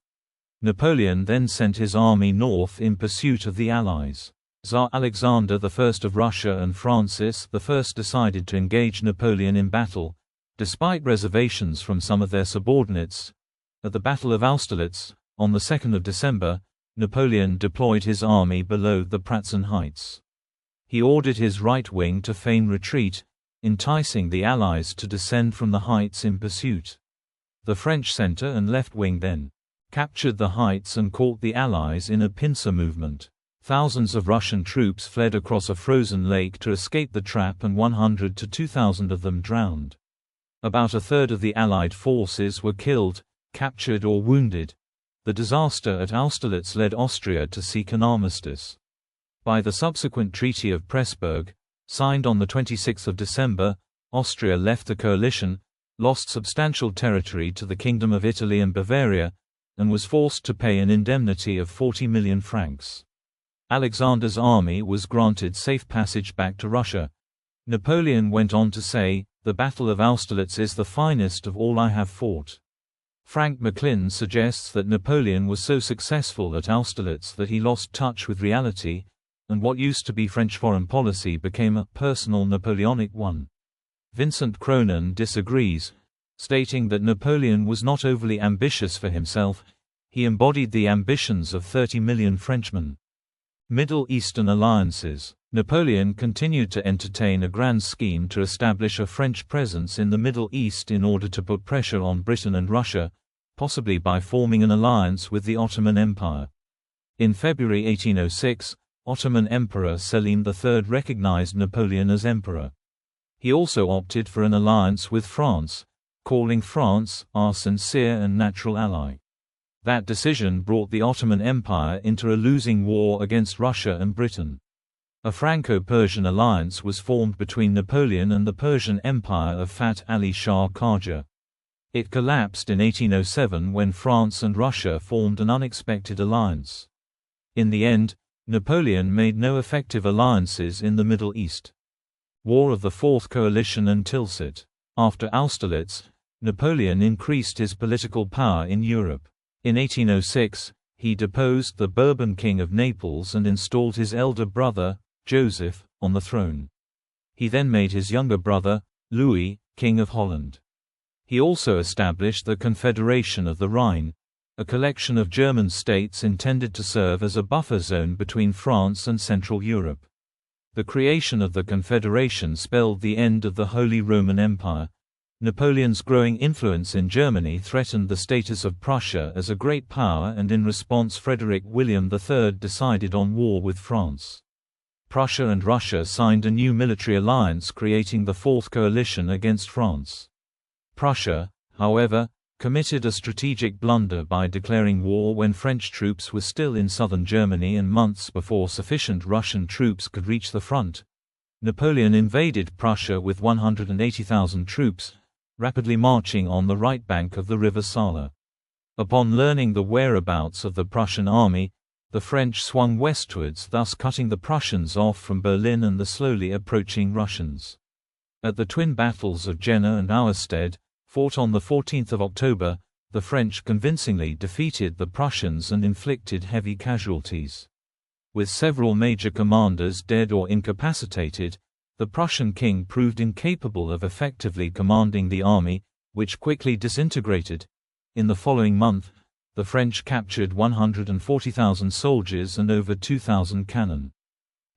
Napoleon then sent his army north in pursuit of the Allies. Tsar Alexander I of Russia and Francis I decided to engage Napoleon in battle, despite reservations from some of their subordinates. At the Battle of Austerlitz, on the 2nd of December, Napoleon deployed his army below the Pratzen Heights. He ordered his right wing to feign retreat, enticing the Allies to descend from the heights in pursuit. The French center and left wing then captured the heights and caught the Allies in a pincer movement. Thousands of Russian troops fled across a frozen lake to escape the trap, and 100 to 2,000 of them drowned. About a third of the Allied forces were killed, captured or wounded. The disaster at Austerlitz led Austria to seek an armistice. By the subsequent Treaty of Pressburg, signed on the 26th of December, Austria left the coalition, lost substantial territory to the Kingdom of Italy and Bavaria, and was forced to pay an indemnity of 40 million francs. Alexander's army was granted safe passage back to Russia. Napoleon went on to say, "The Battle of Austerlitz is the finest of all I have fought." Frank McLean suggests that Napoleon was so successful at Austerlitz that he lost touch with reality, and what used to be French foreign policy became a personal Napoleonic one. Vincent Cronin disagrees, stating that Napoleon was not overly ambitious for himself, he embodied the ambitions of 30 million Frenchmen. Middle Eastern alliances. Napoleon continued to entertain a grand scheme to establish a French presence in the Middle East in order to put pressure on Britain and Russia, possibly by forming an alliance with the Ottoman Empire. In February 1806, Ottoman Emperor Selim III recognized Napoleon as emperor. He also opted for an alliance with France, calling France our sincere and natural ally. That decision brought the Ottoman Empire into a losing war against Russia and Britain. A Franco-Persian alliance was formed between Napoleon and the Persian Empire of Fath Ali Shah Qajar. It collapsed in 1807 when France and Russia formed an unexpected alliance. In the end, Napoleon made no effective alliances in the Middle East. War of the Fourth Coalition and Tilsit. After Austerlitz, Napoleon increased his political power in Europe. In 1806, he deposed the Bourbon King of Naples and installed his elder brother, Joseph, on the throne. He then made his younger brother, Louis, King of Holland. He also established the Confederation of the Rhine, a collection of German states intended to serve as a buffer zone between France and Central Europe. The creation of the Confederation spelled the end of the Holy Roman Empire, Napoleon's growing influence in Germany threatened the status of Prussia as a great power, and in response Frederick William III decided on war with France. Prussia and Russia signed a new military alliance, creating the Fourth Coalition against France. Prussia, however, committed a strategic blunder by declaring war when French troops were still in southern Germany and months before sufficient Russian troops could reach the front. Napoleon invaded Prussia with 180,000 troops, rapidly marching on the right bank of the river Saale. Upon learning the whereabouts of the Prussian army, the French swung westwards, thus cutting the Prussians off from Berlin and the slowly approaching Russians. At the twin battles of Jena and Auerstedt, fought on 14 October, the French convincingly defeated the Prussians and inflicted heavy casualties. With several major commanders dead or incapacitated, the Prussian king proved incapable of effectively commanding the army, which quickly disintegrated. In the following month, the French captured 140,000 soldiers and over 2,000 cannon.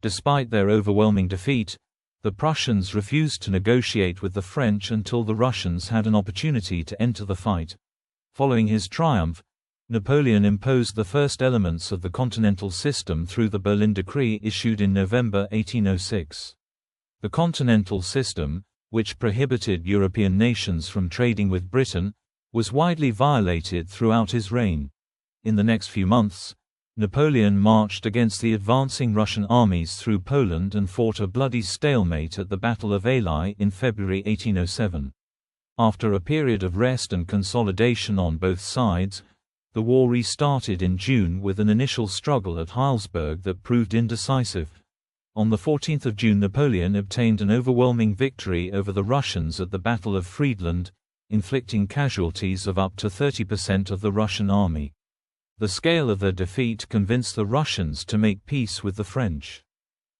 Despite their overwhelming defeat, the Prussians refused to negotiate with the French until the Russians had an opportunity to enter the fight. Following his triumph, Napoleon imposed the first elements of the Continental System through the Berlin Decree issued in November 1806. The Continental System, which prohibited European nations from trading with Britain, was widely violated throughout his reign. In the next few months, Napoleon marched against the advancing Russian armies through Poland and fought a bloody stalemate at the Battle of Eylau in February 1807. After a period of rest and consolidation on both sides, the war restarted in June with an initial struggle at Heilsberg that proved indecisive. On 14 June Napoleon obtained an overwhelming victory over the Russians at the Battle of Friedland, inflicting casualties of up to 30% of the Russian army. The scale of their defeat convinced the Russians to make peace with the French.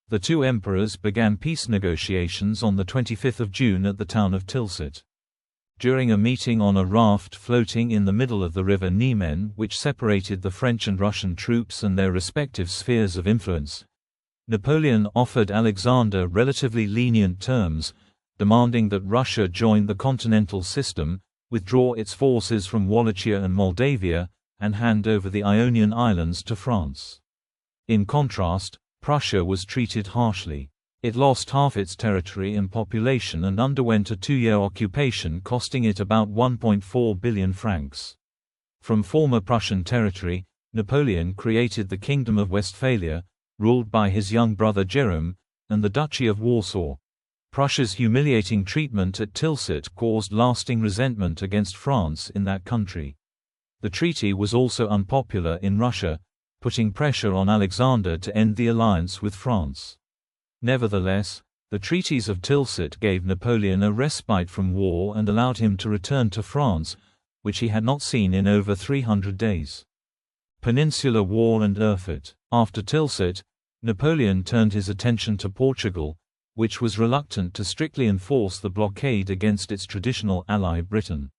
The two emperors began peace negotiations on 25 June at the town of Tilsit. During a meeting on a raft floating in the middle of the river Niemen, which separated the French and Russian troops and their respective spheres of influence, Napoleon offered Alexander relatively lenient terms, demanding that Russia join the Continental System, withdraw its forces from Wallachia and Moldavia, and hand over the Ionian Islands to France. In contrast, Prussia was treated harshly. It lost half its territory and population and underwent a 2-year occupation costing it about 1.4 billion francs. From former Prussian territory, Napoleon created the Kingdom of Westphalia, ruled by his young brother Jerome, and the Duchy of Warsaw. Prussia's humiliating treatment at Tilsit caused lasting resentment against France in that country. The treaty was also unpopular in Russia, putting pressure on Alexander to end the alliance with France. Nevertheless, the treaties of Tilsit gave Napoleon a respite from war and allowed him to return to France, which he had not seen in over 300 days. Peninsular War and Erfurt. After Tilsit, Napoleon turned his attention to Portugal, which was reluctant to strictly enforce the blockade against its traditional ally Britain.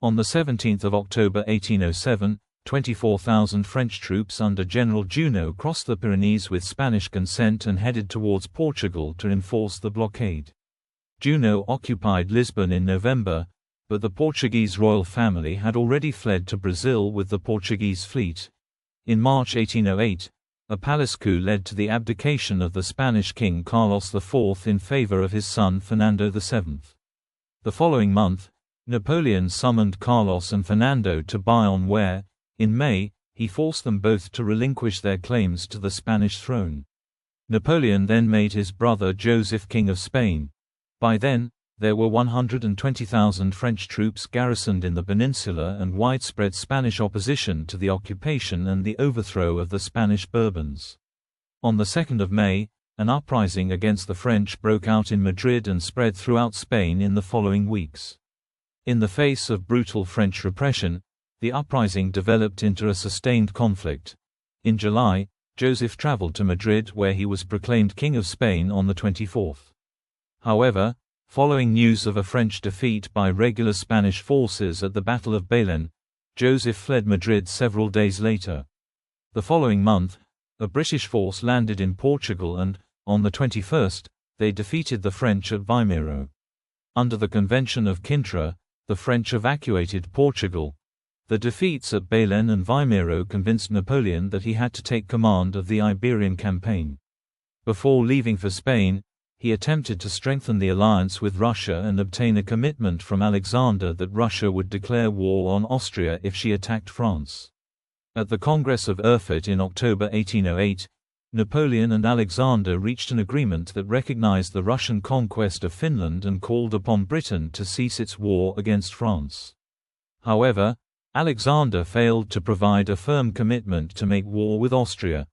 On 17 October 1807, 24,000 French troops under General Junot crossed the Pyrenees with Spanish consent and headed towards Portugal to enforce the blockade. Junot occupied Lisbon in November, but the Portuguese royal family had already fled to Brazil with the Portuguese fleet. In March 1808, a palace coup led to the abdication of the Spanish king Carlos IV in favor of his son Fernando VII. The following month, Napoleon summoned Carlos and Fernando to Bayonne where, in May, he forced them both to relinquish their claims to the Spanish throne. Napoleon then made his brother Joseph King of Spain. By then, there were 120,000 French troops garrisoned in the peninsula and widespread Spanish opposition to the occupation and the overthrow of the Spanish Bourbons. On 2 May, an uprising against the French broke out in Madrid and spread throughout Spain in the following weeks. In the face of brutal French repression, the uprising developed into a sustained conflict. In July, Joseph traveled to Madrid where he was proclaimed King of Spain on the 24th. However, following news of a French defeat by regular Spanish forces at the Battle of Bailén, Joseph fled Madrid several days later. The following month, a British force landed in Portugal and, on the 21st, they defeated the French at Vimeiro. Under the Convention of Cintra, the French evacuated Portugal. The defeats at Belen and Vimeiro convinced Napoleon that he had to take command of the Iberian campaign. Before leaving for Spain, he attempted to strengthen the alliance with Russia and obtain a commitment from Alexander that Russia would declare war on Austria if she attacked France. At the Congress of Erfurt in October 1808, Napoleon and Alexander reached an agreement that recognized the Russian conquest of Finland and called upon Britain to cease its war against France. However, Alexander failed to provide a firm commitment to make war with Austria.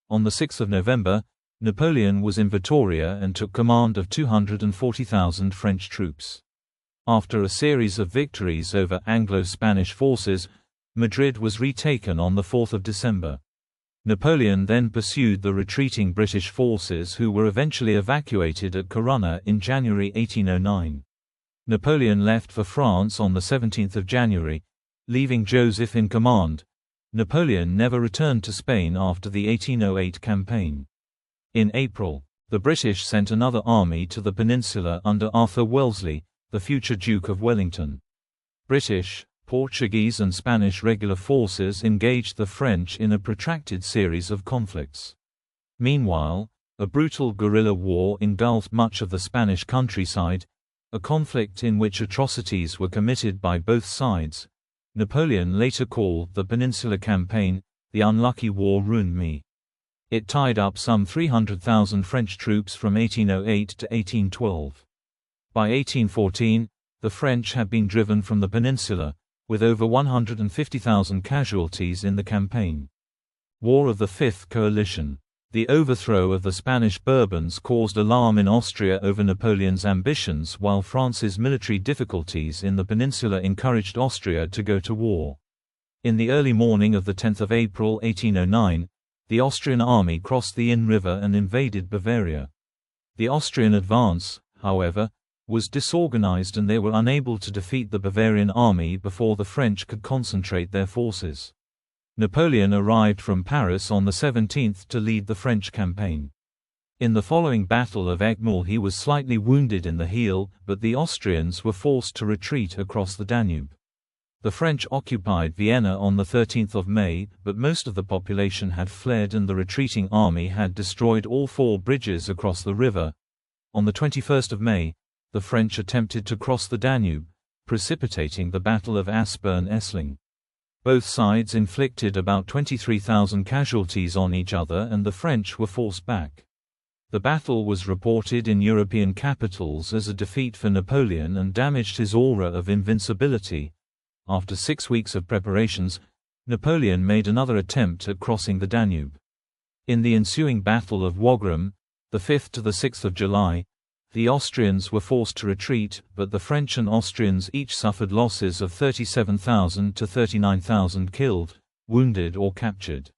On 6 November, Napoleon was in Vitoria and took command of 240,000 French troops. After a series of victories over Anglo-Spanish forces, Madrid was retaken on 4 December. Napoleon then pursued the retreating British forces who were eventually evacuated at Corunna in January 1809. Napoleon left for France on 17 January, leaving Joseph in command. Napoleon never returned to Spain after the 1808 campaign. In April, the British sent another army to the peninsula under Arthur Wellesley, the future Duke of Wellington. British, Portuguese and Spanish regular forces engaged the French in a protracted series of conflicts. Meanwhile, a brutal guerrilla war engulfed much of the Spanish countryside, a conflict in which atrocities were committed by both sides. Napoleon later called the Peninsular Campaign, "The unlucky war ruined me." It tied up some 300,000 French troops from 1808 to 1812. By 1814, the French had been driven from the peninsula, with over 150,000 casualties in the campaign. War of the Fifth Coalition. The overthrow of the Spanish Bourbons caused alarm in Austria over Napoleon's ambitions, while France's military difficulties in the peninsula encouraged Austria to go to war. In the early morning of 10 April 1809, the Austrian army crossed the Inn River and invaded Bavaria. The Austrian advance, however, was disorganized and they were unable to defeat the Bavarian army before the French could concentrate their forces. Napoleon arrived from Paris on the 17th to lead the French campaign. In the following Battle of Egmont he was slightly wounded in the heel, but the Austrians were forced to retreat across the Danube. The French occupied Vienna on the 13th of May, but most of the population had fled and the retreating army had destroyed all 4 bridges across the river. On the 21st of May, the French attempted to cross the Danube, precipitating the Battle of Aspern-Essling. Both sides inflicted about 23,000 casualties on each other and the French were forced back. The battle was reported in European capitals as a defeat for Napoleon and damaged his aura of invincibility. After 6 weeks of preparations, Napoleon made another attempt at crossing the Danube. In the ensuing Battle of Wagram, the 5th to the 6th of July, the Austrians were forced to retreat, but the French and Austrians each suffered losses of 37,000 to 39,000 killed, wounded or captured.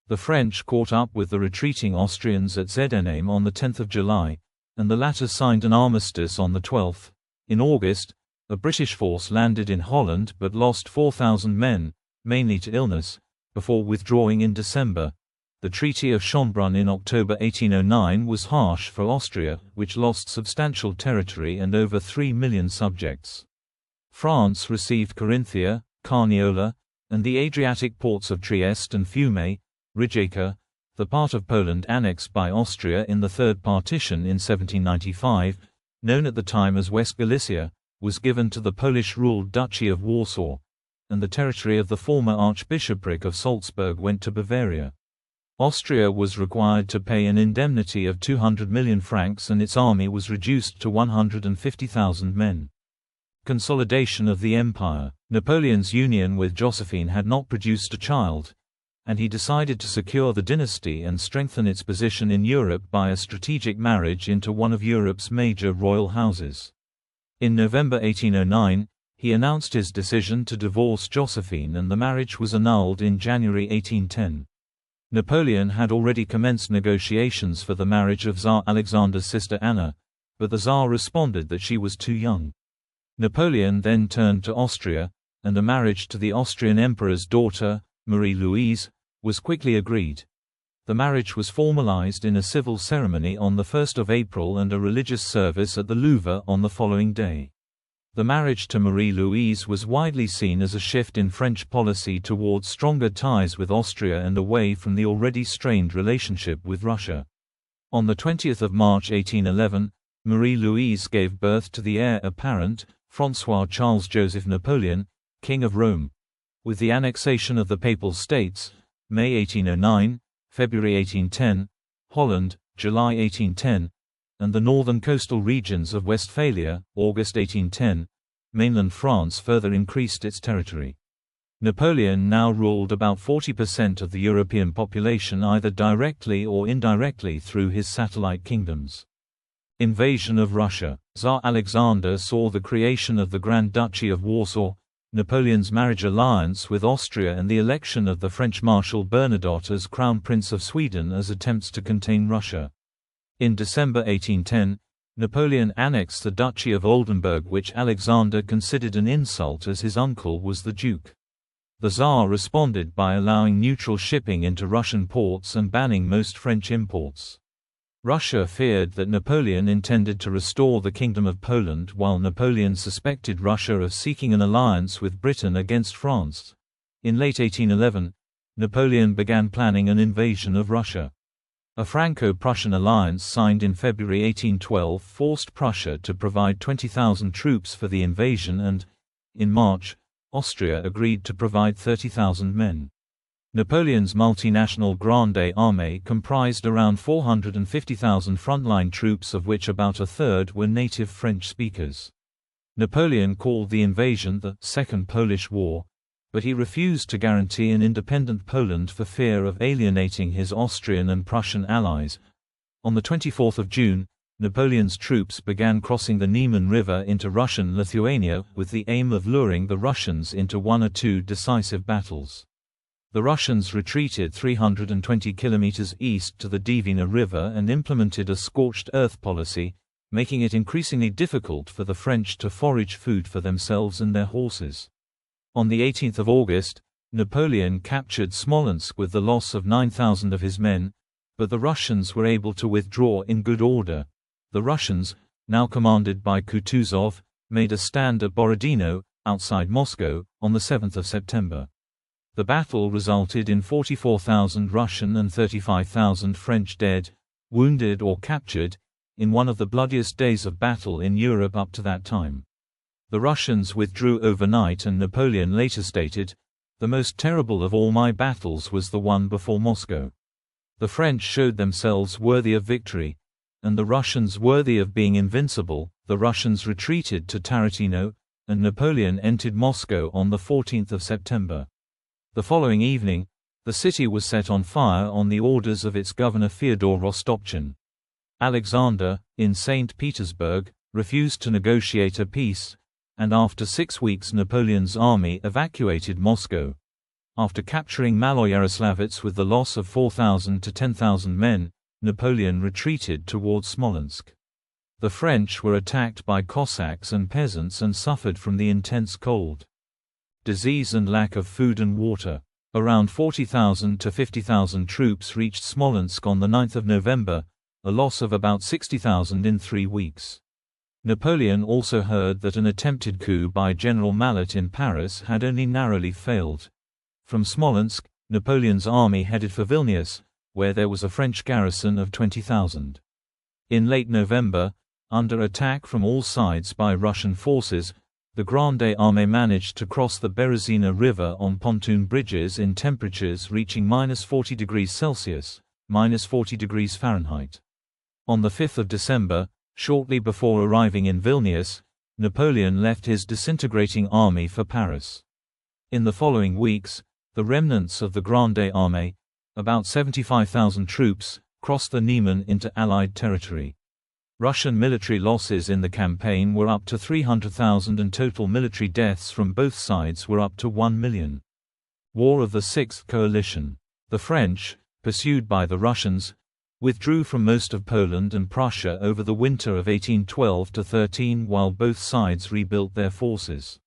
The French caught up with the retreating Austrians at Zdenheim on the 10th of July, and the latter signed an armistice on the 12th. In August, a British force landed in Holland but lost 4,000 men, mainly to illness, before withdrawing in December. The Treaty of Schönbrunn in October 1809 was harsh for Austria, which lost substantial territory and over 3 million subjects. France received Carinthia, Carniola, and the Adriatic ports of Trieste and Fiume, Rijeka, the part of Poland annexed by Austria in the Third Partition in 1795, known at the time as West Galicia, was given to the Polish-ruled Duchy of Warsaw, and the territory of the former Archbishopric of Salzburg went to Bavaria. Austria was required to pay an indemnity of 200 million francs and its army was reduced to 150,000 men. Consolidation of the empire. Napoleon's union with Josephine had not produced a child, and he decided to secure the dynasty and strengthen its position in Europe by a strategic marriage into one of Europe's major royal houses. In November 1809, he announced his decision to divorce Josephine and the marriage was annulled in January 1810. Napoleon had already commenced negotiations for the marriage of Tsar Alexander's sister Anna, but the Tsar responded that she was too young. Napoleon then turned to Austria, and a marriage to the Austrian emperor's daughter, Marie-Louise, was quickly agreed. The marriage was formalized in a civil ceremony on 1 April and a religious service at the Louvre on the following day. The marriage to Marie-Louise was widely seen as a shift in French policy towards stronger ties with Austria and away from the already strained relationship with Russia. On 20 March 1811, Marie-Louise gave birth to the heir apparent, François Charles Joseph Napoleon, King of Rome. With the annexation of the Papal States, May 1809, February 1810, Holland, July 1810, and the northern coastal regions of Westphalia, August 1810, mainland France further increased its territory. Napoleon now ruled about 40% of the European population either directly or indirectly through his satellite kingdoms. Invasion of Russia. Tsar Alexander saw the creation of the Grand Duchy of Warsaw, Napoleon's marriage alliance with Austria and the election of the French Marshal Bernadotte as Crown Prince of Sweden as attempts to contain Russia. In December 1810, Napoleon annexed the Duchy of Oldenburg, which Alexander considered an insult as his uncle was the Duke. The Tsar responded by allowing neutral shipping into Russian ports and banning most French imports. Russia feared that Napoleon intended to restore the Kingdom of Poland, while Napoleon suspected Russia of seeking an alliance with Britain against France. In late 1811, Napoleon began planning an invasion of Russia. A Franco-Prussian alliance signed in February 1812 forced Prussia to provide 20,000 troops for the invasion and, in March, Austria agreed to provide 30,000 men. Napoleon's multinational Grande Armée comprised around 450,000 frontline troops, of which about a third were native French speakers. Napoleon called the invasion the Second Polish War, but he refused to guarantee an independent Poland for fear of alienating his Austrian and Prussian allies. On 24 June, Napoleon's troops began crossing the Niemen River into Russian Lithuania with the aim of luring the Russians into one or two decisive battles. The Russians retreated 320 kilometers east to the Dvina River and implemented a scorched earth policy, making it increasingly difficult for the French to forage food for themselves and their horses. On 18 August, Napoleon captured Smolensk with the loss of 9,000 of his men, but the Russians were able to withdraw in good order. The Russians, now commanded by Kutuzov, made a stand at Borodino, outside Moscow, on 7 September. The battle resulted in 44,000 Russian and 35,000 French dead, wounded or captured, in one of the bloodiest days of battle in Europe up to that time. The Russians withdrew overnight, and Napoleon later stated, "The most terrible of all my battles was the one before Moscow. The French showed themselves worthy of victory, and the Russians worthy of being invincible." The Russians retreated to Tarantino, and Napoleon entered Moscow on 14 September. The following evening, the city was set on fire on the orders of its governor Fyodor Rostopchin. Alexander, in St. Petersburg, refused to negotiate a peace, and after 6 weeks Napoleon's army evacuated Moscow. After capturing Maloyaroslavets with the loss of 4,000 to 10,000 men, Napoleon retreated towards Smolensk. The French were attacked by Cossacks and peasants and suffered from the intense cold, disease and lack of food and water. Around 40,000 to 50,000 troops reached Smolensk on 9 November, a loss of about 60,000 in 3 weeks. Napoleon also heard that an attempted coup by General Mallet in Paris had only narrowly failed. From Smolensk, Napoleon's army headed for Vilnius, where there was a French garrison of 20,000. In late November, under attack from all sides by Russian forces, the Grande Armée managed to cross the Berezina River on pontoon bridges in temperatures reaching -40 degrees Celsius, -40 degrees Fahrenheit. On 5 December, shortly before arriving in Vilnius, Napoleon left his disintegrating army for Paris. In the following weeks, the remnants of the Grande Armée, about 75,000 troops, crossed the Niemen into Allied territory. Russian military losses in the campaign were up to 300,000 and total military deaths from both sides were up to 1 million. War of the Sixth Coalition. The French, pursued by the Russians, withdrew from most of Poland and Prussia over the winter of 1812–13 while both sides rebuilt their forces.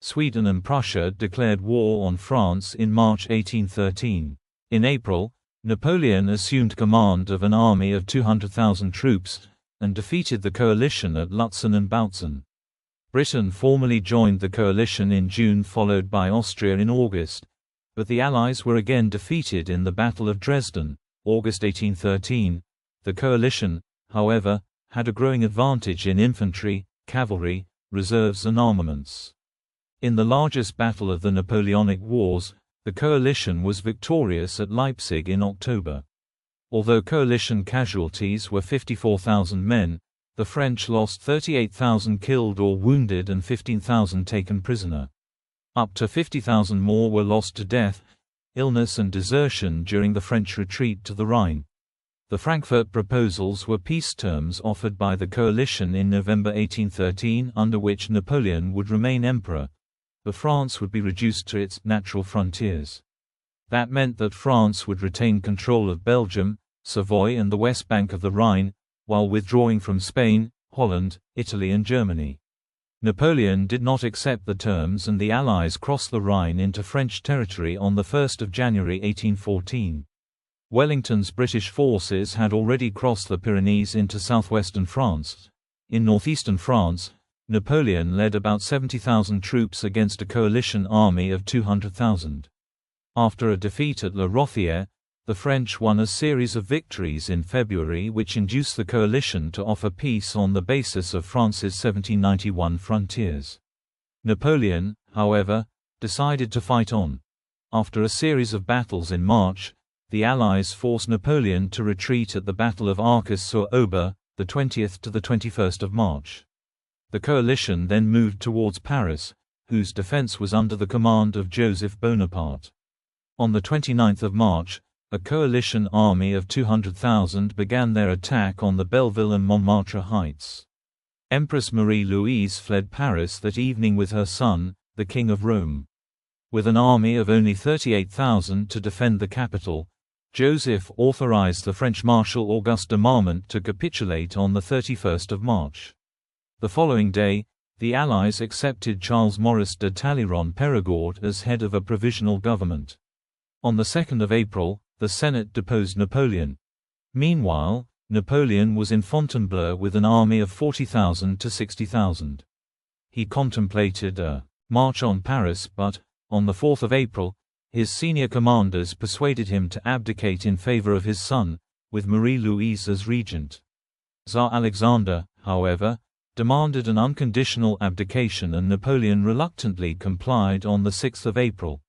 Sweden and Prussia declared war on France in March 1813. In April, Napoleon assumed command of an army of 200,000 troops, and defeated the coalition at Lutzen and Bautzen. Britain formally joined the coalition in June, followed by Austria in August, but the Allies were again defeated in the Battle of Dresden, August 1813. The coalition, however, had a growing advantage in infantry, cavalry, reserves and armaments. In the largest battle of the Napoleonic Wars, the coalition was victorious at Leipzig in October. Although coalition casualties were 54,000 men, the French lost 38,000 killed or wounded and 15,000 taken prisoner. Up to 50,000 more were lost to death, illness and desertion during the French retreat to the Rhine. The Frankfurt proposals were peace terms offered by the coalition in November 1813, under which Napoleon would remain emperor, but France would be reduced to its natural frontiers. That meant that France would retain control of Belgium, Savoy and the west bank of the Rhine, while withdrawing from Spain, Holland, Italy and Germany. Napoleon did not accept the terms, and the Allies crossed the Rhine into French territory on 1 January 1814. Wellington's British forces had already crossed the Pyrenees into southwestern France. In northeastern France, Napoleon led about 70,000 troops against a coalition army of 200,000. After a defeat at La Rothière, the French won a series of victories in February which induced the coalition to offer peace on the basis of France's 1791 frontiers. Napoleon, however, decided to fight on. After a series of battles in March, the Allies forced Napoleon to retreat at the Battle of Arcus-sur-Aube, the 20th to the 21st of March. The coalition then moved towards Paris, whose defense was under the command of Joseph Bonaparte. On the 29th of March, a coalition army of 200,000 began their attack on the Belleville and Montmartre heights. Empress Marie-Louise fled Paris that evening with her son, the King of Rome. With an army of only 38,000 to defend the capital, Joseph authorized the French Marshal Auguste de Marmont to capitulate on the 31st of March. The following day, the Allies accepted Charles Maurice de Talleyrand-Périgord as head of a provisional government. On the 2nd of April, the Senate deposed Napoleon. Meanwhile, Napoleon was in Fontainebleau with an army of 40,000 to 60,000. He contemplated a march on Paris, but, on the 4th of April, his senior commanders persuaded him to abdicate in favor of his son, with Marie-Louise as regent. Tsar Alexander, however, demanded an unconditional abdication, and Napoleon reluctantly complied on the 6th of April.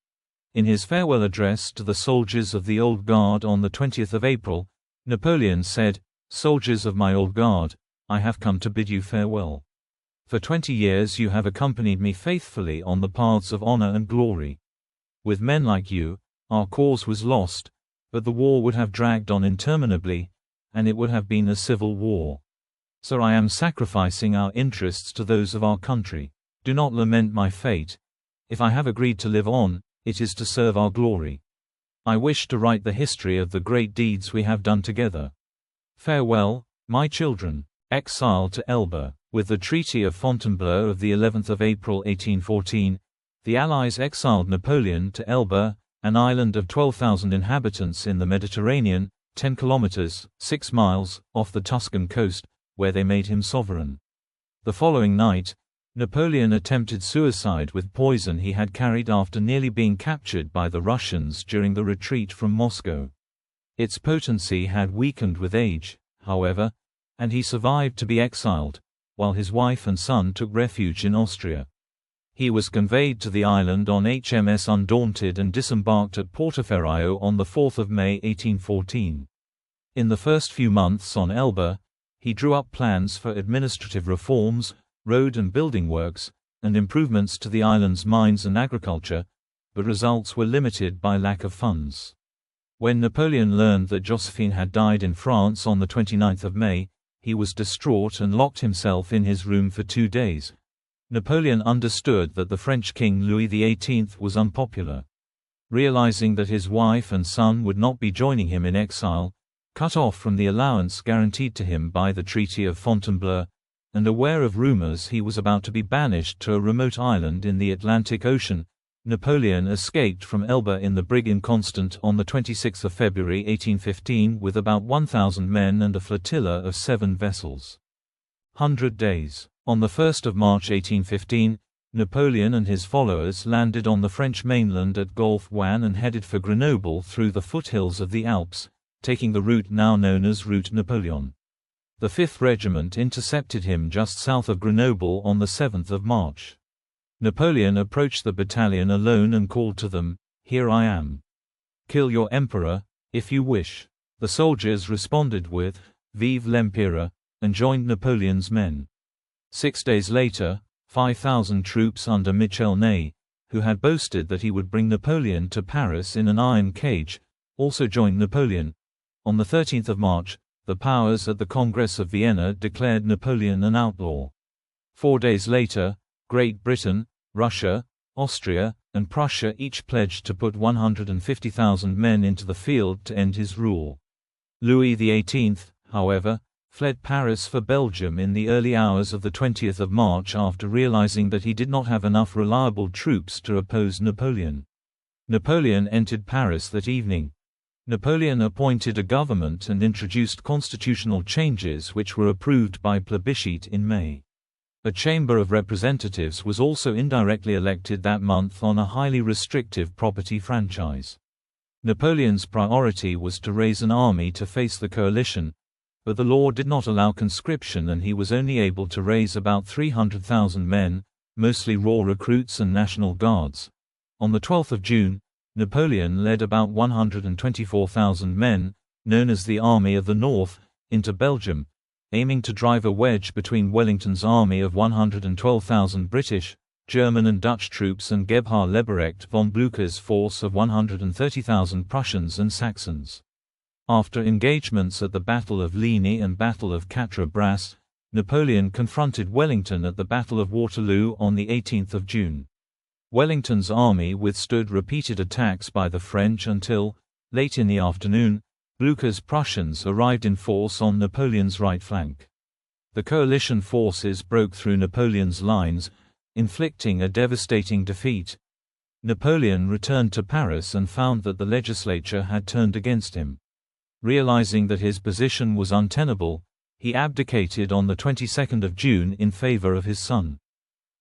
In his farewell address to the soldiers of the Old Guard on the 20th of April, Napoleon said, "Soldiers of my Old Guard, I have come to bid you farewell. For 20 years you have accompanied me faithfully on the paths of honor and glory. With men like you, our cause was lost, but the war would have dragged on interminably, and it would have been a civil war. So I am sacrificing our interests to those of our country. Do not lament my fate. If I have agreed to live on, it is to serve our glory. I wish to write the history of the great deeds we have done together. Farewell, my children." Exile to Elba. With the Treaty of Fontainebleau of the 11th of April 1814, the Allies exiled Napoleon to Elba, an island of 12,000 inhabitants in the Mediterranean, 10 kilometers, 6 miles, off the Tuscan coast, where they made him sovereign. The following night, Napoleon attempted suicide with poison he had carried after nearly being captured by the Russians during the retreat from Moscow. Its potency had weakened with age, however, and he survived to be exiled, while his wife and son took refuge in Austria. He was conveyed to the island on HMS Undaunted and disembarked at Portoferraio on 4 May 1814. In the first few months on Elba, he drew up plans for administrative reforms, road and building works, and improvements to the island's mines and agriculture, but results were limited by lack of funds. When Napoleon learned that Josephine had died in France on the 29th of May, he was distraught and locked himself in his room for 2 days. Napoleon understood that the French King Louis XVIII was unpopular. Realizing that his wife and son would not be joining him in exile, cut off from the allowance guaranteed to him by the Treaty of Fontainebleau, and aware of rumors he was about to be banished to a remote island in the Atlantic Ocean, Napoleon escaped from Elba in the brig Inconstant on 26 February 1815 with about 1,000 men and a flotilla of 7 vessels. 100 days. On 1 March 1815, Napoleon and his followers landed on the French mainland at Golfe Juan and headed for Grenoble through the foothills of the Alps, taking the route now known as Route Napoleon. The 5th Regiment intercepted him just south of Grenoble on 7 March. Napoleon approached the battalion alone and called to them, "Here I am. Kill your emperor, if you wish." The soldiers responded with, "Vive l'Empereur," and joined Napoleon's men. 6 days later, 5,000 troops under Michel Ney, who had boasted that he would bring Napoleon to Paris in an iron cage, also joined Napoleon. On 13 March, the powers at the Congress of Vienna declared Napoleon an outlaw. 4 days later, Great Britain, Russia, Austria, and Prussia each pledged to put 150,000 men into the field to end his rule. Louis XVIII, however, fled Paris for Belgium in the early hours of 20 March after realizing that he did not have enough reliable troops to oppose Napoleon. Napoleon entered Paris that evening. Napoleon appointed a government and introduced constitutional changes which were approved by plebiscite in May. A Chamber of Representatives was also indirectly elected that month on a highly restrictive property franchise. Napoleon's priority was to raise an army to face the coalition, but the law did not allow conscription and he was only able to raise about 300,000 men, mostly raw recruits and National Guards. On 12 June, Napoleon led about 124,000 men, known as the Army of the North, into Belgium, aiming to drive a wedge between Wellington's army of 112,000 British, German and Dutch troops and Gebhard Leberecht von Blücher's force of 130,000 Prussians and Saxons. After engagements at the Battle of Ligny and Battle of Quatre Bras, Napoleon confronted Wellington at the Battle of Waterloo on 18 June. Wellington's army withstood repeated attacks by the French until, late in the afternoon, Blücher's Prussians arrived in force on Napoleon's right flank. The coalition forces broke through Napoleon's lines, inflicting a devastating defeat. Napoleon returned to Paris and found that the legislature had turned against him. Realizing that his position was untenable, he abdicated on the 22nd of June in favor of his son.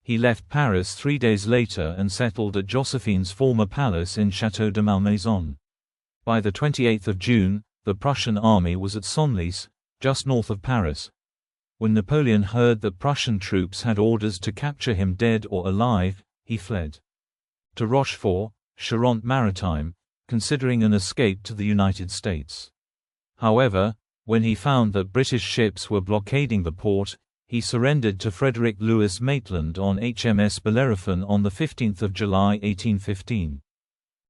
He left Paris 3 days later and settled at Josephine's former palace in Château de Malmaison. By the 28th of June, the Prussian army was at Senlis, just north of Paris. When Napoleon heard that Prussian troops had orders to capture him dead or alive, he fled to Rochefort, Charente-Maritime, considering an escape to the United States. However, when he found that British ships were blockading the port, he surrendered to Frederick Louis Maitland on HMS Bellerophon on 15 July 1815.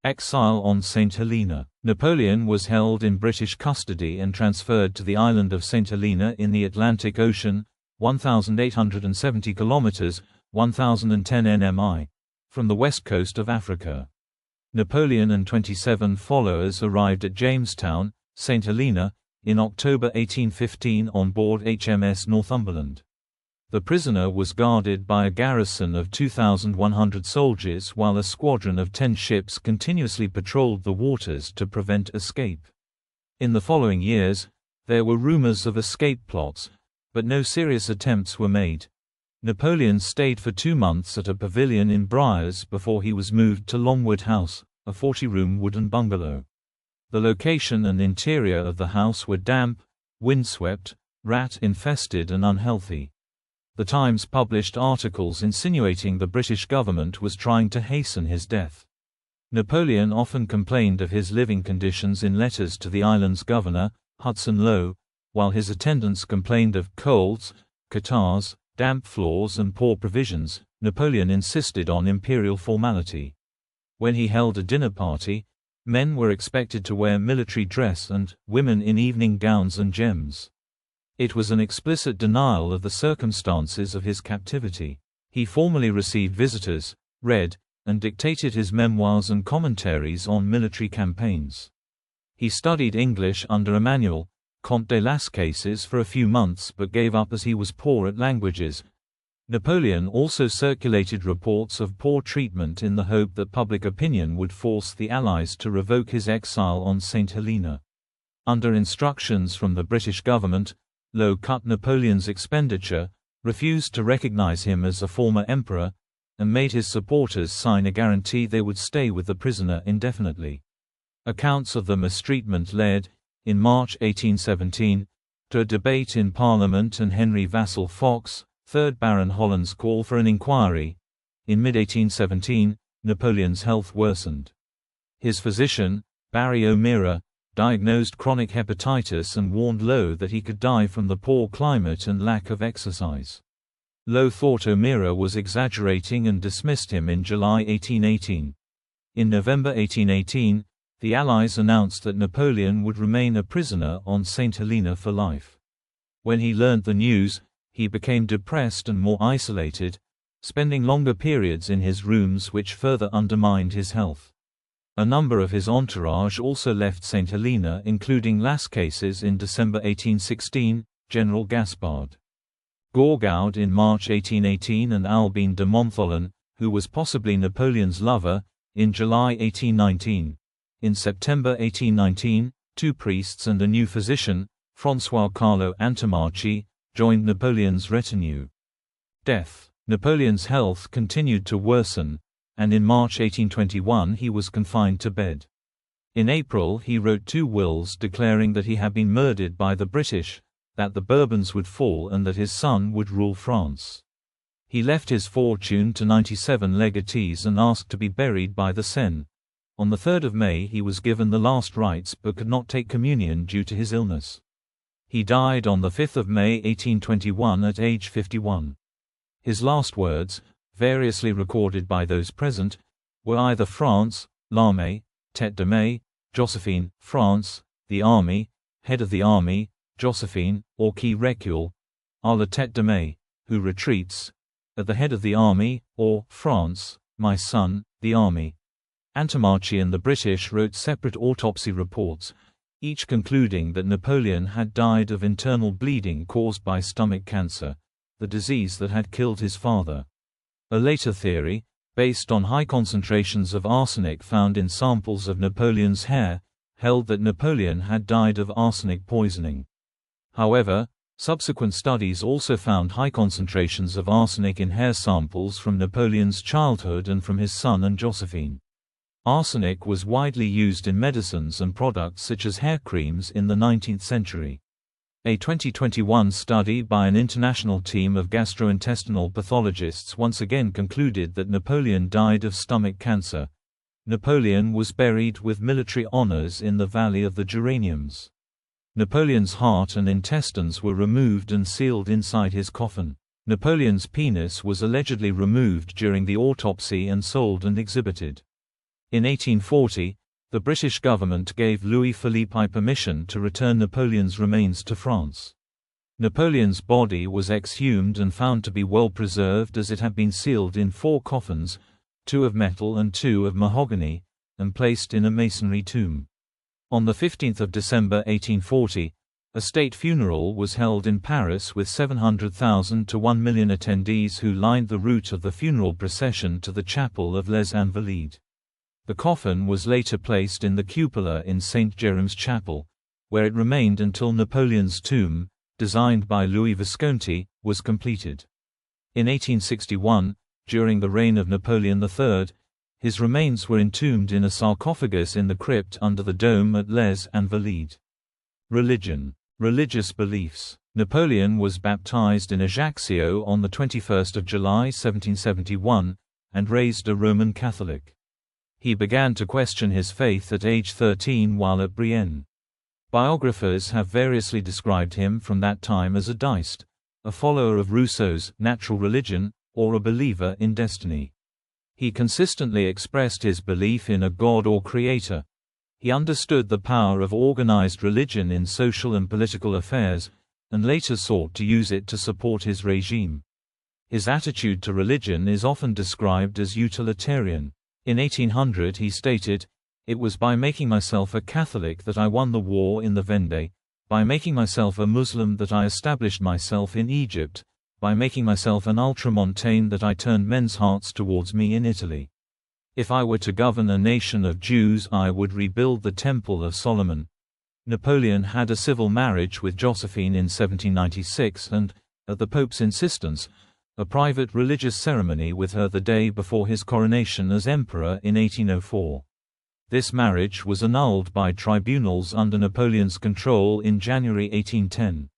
Exile on St. Helena. Napoleon was held in British custody and transferred to the island of St. Helena in the Atlantic Ocean, 1,870 kilometers, 1,010 nmi, from the west coast of Africa. Napoleon and 27 followers arrived at Jamestown, St. Helena, in October 1815 on board HMS Northumberland. The prisoner was guarded by a garrison of 2,100 soldiers while a squadron of 10 ships continuously patrolled the waters to prevent escape. In the following years, there were rumors of escape plots, but no serious attempts were made. Napoleon stayed for 2 months at a pavilion in Briars before he was moved to Longwood House, a 40-room wooden bungalow. The location and interior of the house were damp, windswept, rat-infested and unhealthy. The Times published articles insinuating the British government was trying to hasten his death. Napoleon often complained of his living conditions in letters to the island's governor, Hudson Lowe, while his attendants complained of colds, catarrhs, damp floors and poor provisions. Napoleon insisted on imperial formality. When he held a dinner party, men were expected to wear military dress and women in evening gowns and gems. It was an explicit denial of the circumstances of his captivity. He formally received visitors, read, and dictated his memoirs and commentaries on military campaigns. He studied English under Emmanuel, Comte de Las Cases for a few months but gave up as he was poor at languages. Napoleon also circulated reports of poor treatment in the hope that public opinion would force the Allies to revoke his exile on St. Helena. Under instructions from the British government, Low cut Napoleon's expenditure, refused to recognize him as a former emperor, and made his supporters sign a guarantee they would stay with the prisoner indefinitely. Accounts of the mistreatment led, in March 1817, to a debate in Parliament and Henry Vassall Fox, 3rd Baron Holland's call for an inquiry. In mid-1817, Napoleon's health worsened. His physician, Barry O'Meara, diagnosed chronic hepatitis and warned Low that he could die from the poor climate and lack of exercise. Low thought O'Meara was exaggerating and dismissed him in July 1818. In November 1818, the Allies announced that Napoleon would remain a prisoner on St. Helena for life. When he learned the news, he became depressed and more isolated, spending longer periods in his rooms, which further undermined his health. A number of his entourage also left St. Helena, including Lascases in December 1816, General Gaspard Gourgaud in March 1818 and Albin de Montholon, who was possibly Napoleon's lover, in July 1819. In September 1819, 2 priests and a new physician, François Carlo Antomarchi, joined Napoleon's retinue. Death. Napoleon's health continued to worsen, and in March 1821 he was confined to bed. In April he wrote 2 wills declaring that he had been murdered by the British, that the Bourbons would fall and that his son would rule France. He left his fortune to 97 legatees and asked to be buried by the Seine. On the 3rd of May he was given the last rites but could not take communion due to his illness. He died on the 5th of May 1821 at age 51. His last words, variously recorded by those present, were either France, l'armée, tête de mai, Josephine, France, the army, head of the army, Josephine, or qui recule, à la tête de mai, who retreats, at the head of the army, or France, my son, the army. Antomarchi and the British wrote separate autopsy reports, each concluding that Napoleon had died of internal bleeding caused by stomach cancer, the disease that had killed his father. A later theory, based on high concentrations of arsenic found in samples of Napoleon's hair, held that Napoleon had died of arsenic poisoning. However, subsequent studies also found high concentrations of arsenic in hair samples from Napoleon's childhood and from his son and Josephine. Arsenic was widely used in medicines and products such as hair creams in the 19th century. A 2021 study by an international team of gastrointestinal pathologists once again concluded that Napoleon died of stomach cancer. Napoleon was buried with military honors in the Valley of the Geraniums. Napoleon's heart and intestines were removed and sealed inside his coffin. Napoleon's penis was allegedly removed during the autopsy and sold and exhibited. In 1840, the British government gave Louis-Philippe permission to return Napoleon's remains to France. Napoleon's body was exhumed and found to be well preserved as it had been sealed in 4 coffins, 2 of metal and 2 of mahogany, and placed in a masonry tomb. On 15 December 1840, a state funeral was held in Paris with 700,000 to 1 million attendees who lined the route of the funeral procession to the chapel of Les Invalides. The coffin was later placed in the cupola in St. Jerome's Chapel, where it remained until Napoleon's tomb, designed by Louis Visconti, was completed. In 1861, during the reign of Napoleon III, his remains were entombed in a sarcophagus in the crypt under the dome at Les Invalides. Religion. Religious beliefs. Napoleon was baptized in Ajaccio on 21 July 1771, and raised a Roman Catholic. He began to question his faith at age 13 while at Brienne. Biographers have variously described him from that time as a deist, a follower of Rousseau's natural religion, or a believer in destiny. He consistently expressed his belief in a god or creator. He understood the power of organized religion in social and political affairs, and later sought to use it to support his regime. His attitude to religion is often described as utilitarian. In 1800 he stated, "It was by making myself a Catholic that I won the war in the Vendée, by making myself a Muslim that I established myself in Egypt, by making myself an ultramontane that I turned men's hearts towards me in Italy. If I were to govern a nation of Jews, I would rebuild the Temple of Solomon. Napoleon had a civil marriage with Josephine in 1796 and, at the Pope's insistence, a private religious ceremony with her the day before his coronation as emperor in 1804. This marriage was annulled by tribunals under Napoleon's control in January 1810.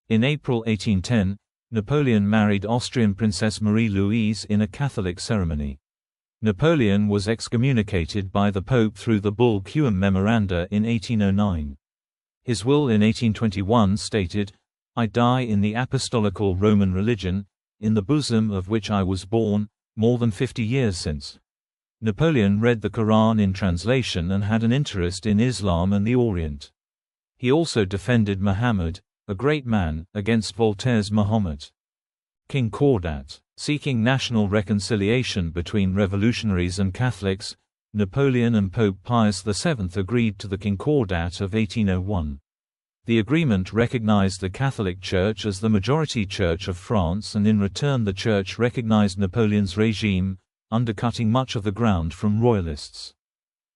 In April 1810, Napoleon married Austrian Princess Marie-Louise in a Catholic ceremony. Napoleon was excommunicated by the Pope through the bull Quum Memoranda in 1809. His will in 1821 stated, "I die in the apostolical Roman religion, in the bosom of which I was born, more than 50 years since." Napoleon read the Quran in translation and had an interest in Islam and the Orient. He also defended Muhammad, a great man, against Voltaire's Mahomet. Concordat. Seeking national reconciliation between revolutionaries and Catholics, Napoleon and Pope Pius VII agreed to the Concordat of 1801. The agreement recognized the Catholic Church as the majority church of France, and in return the Church recognized Napoleon's regime, undercutting much of the ground from royalists.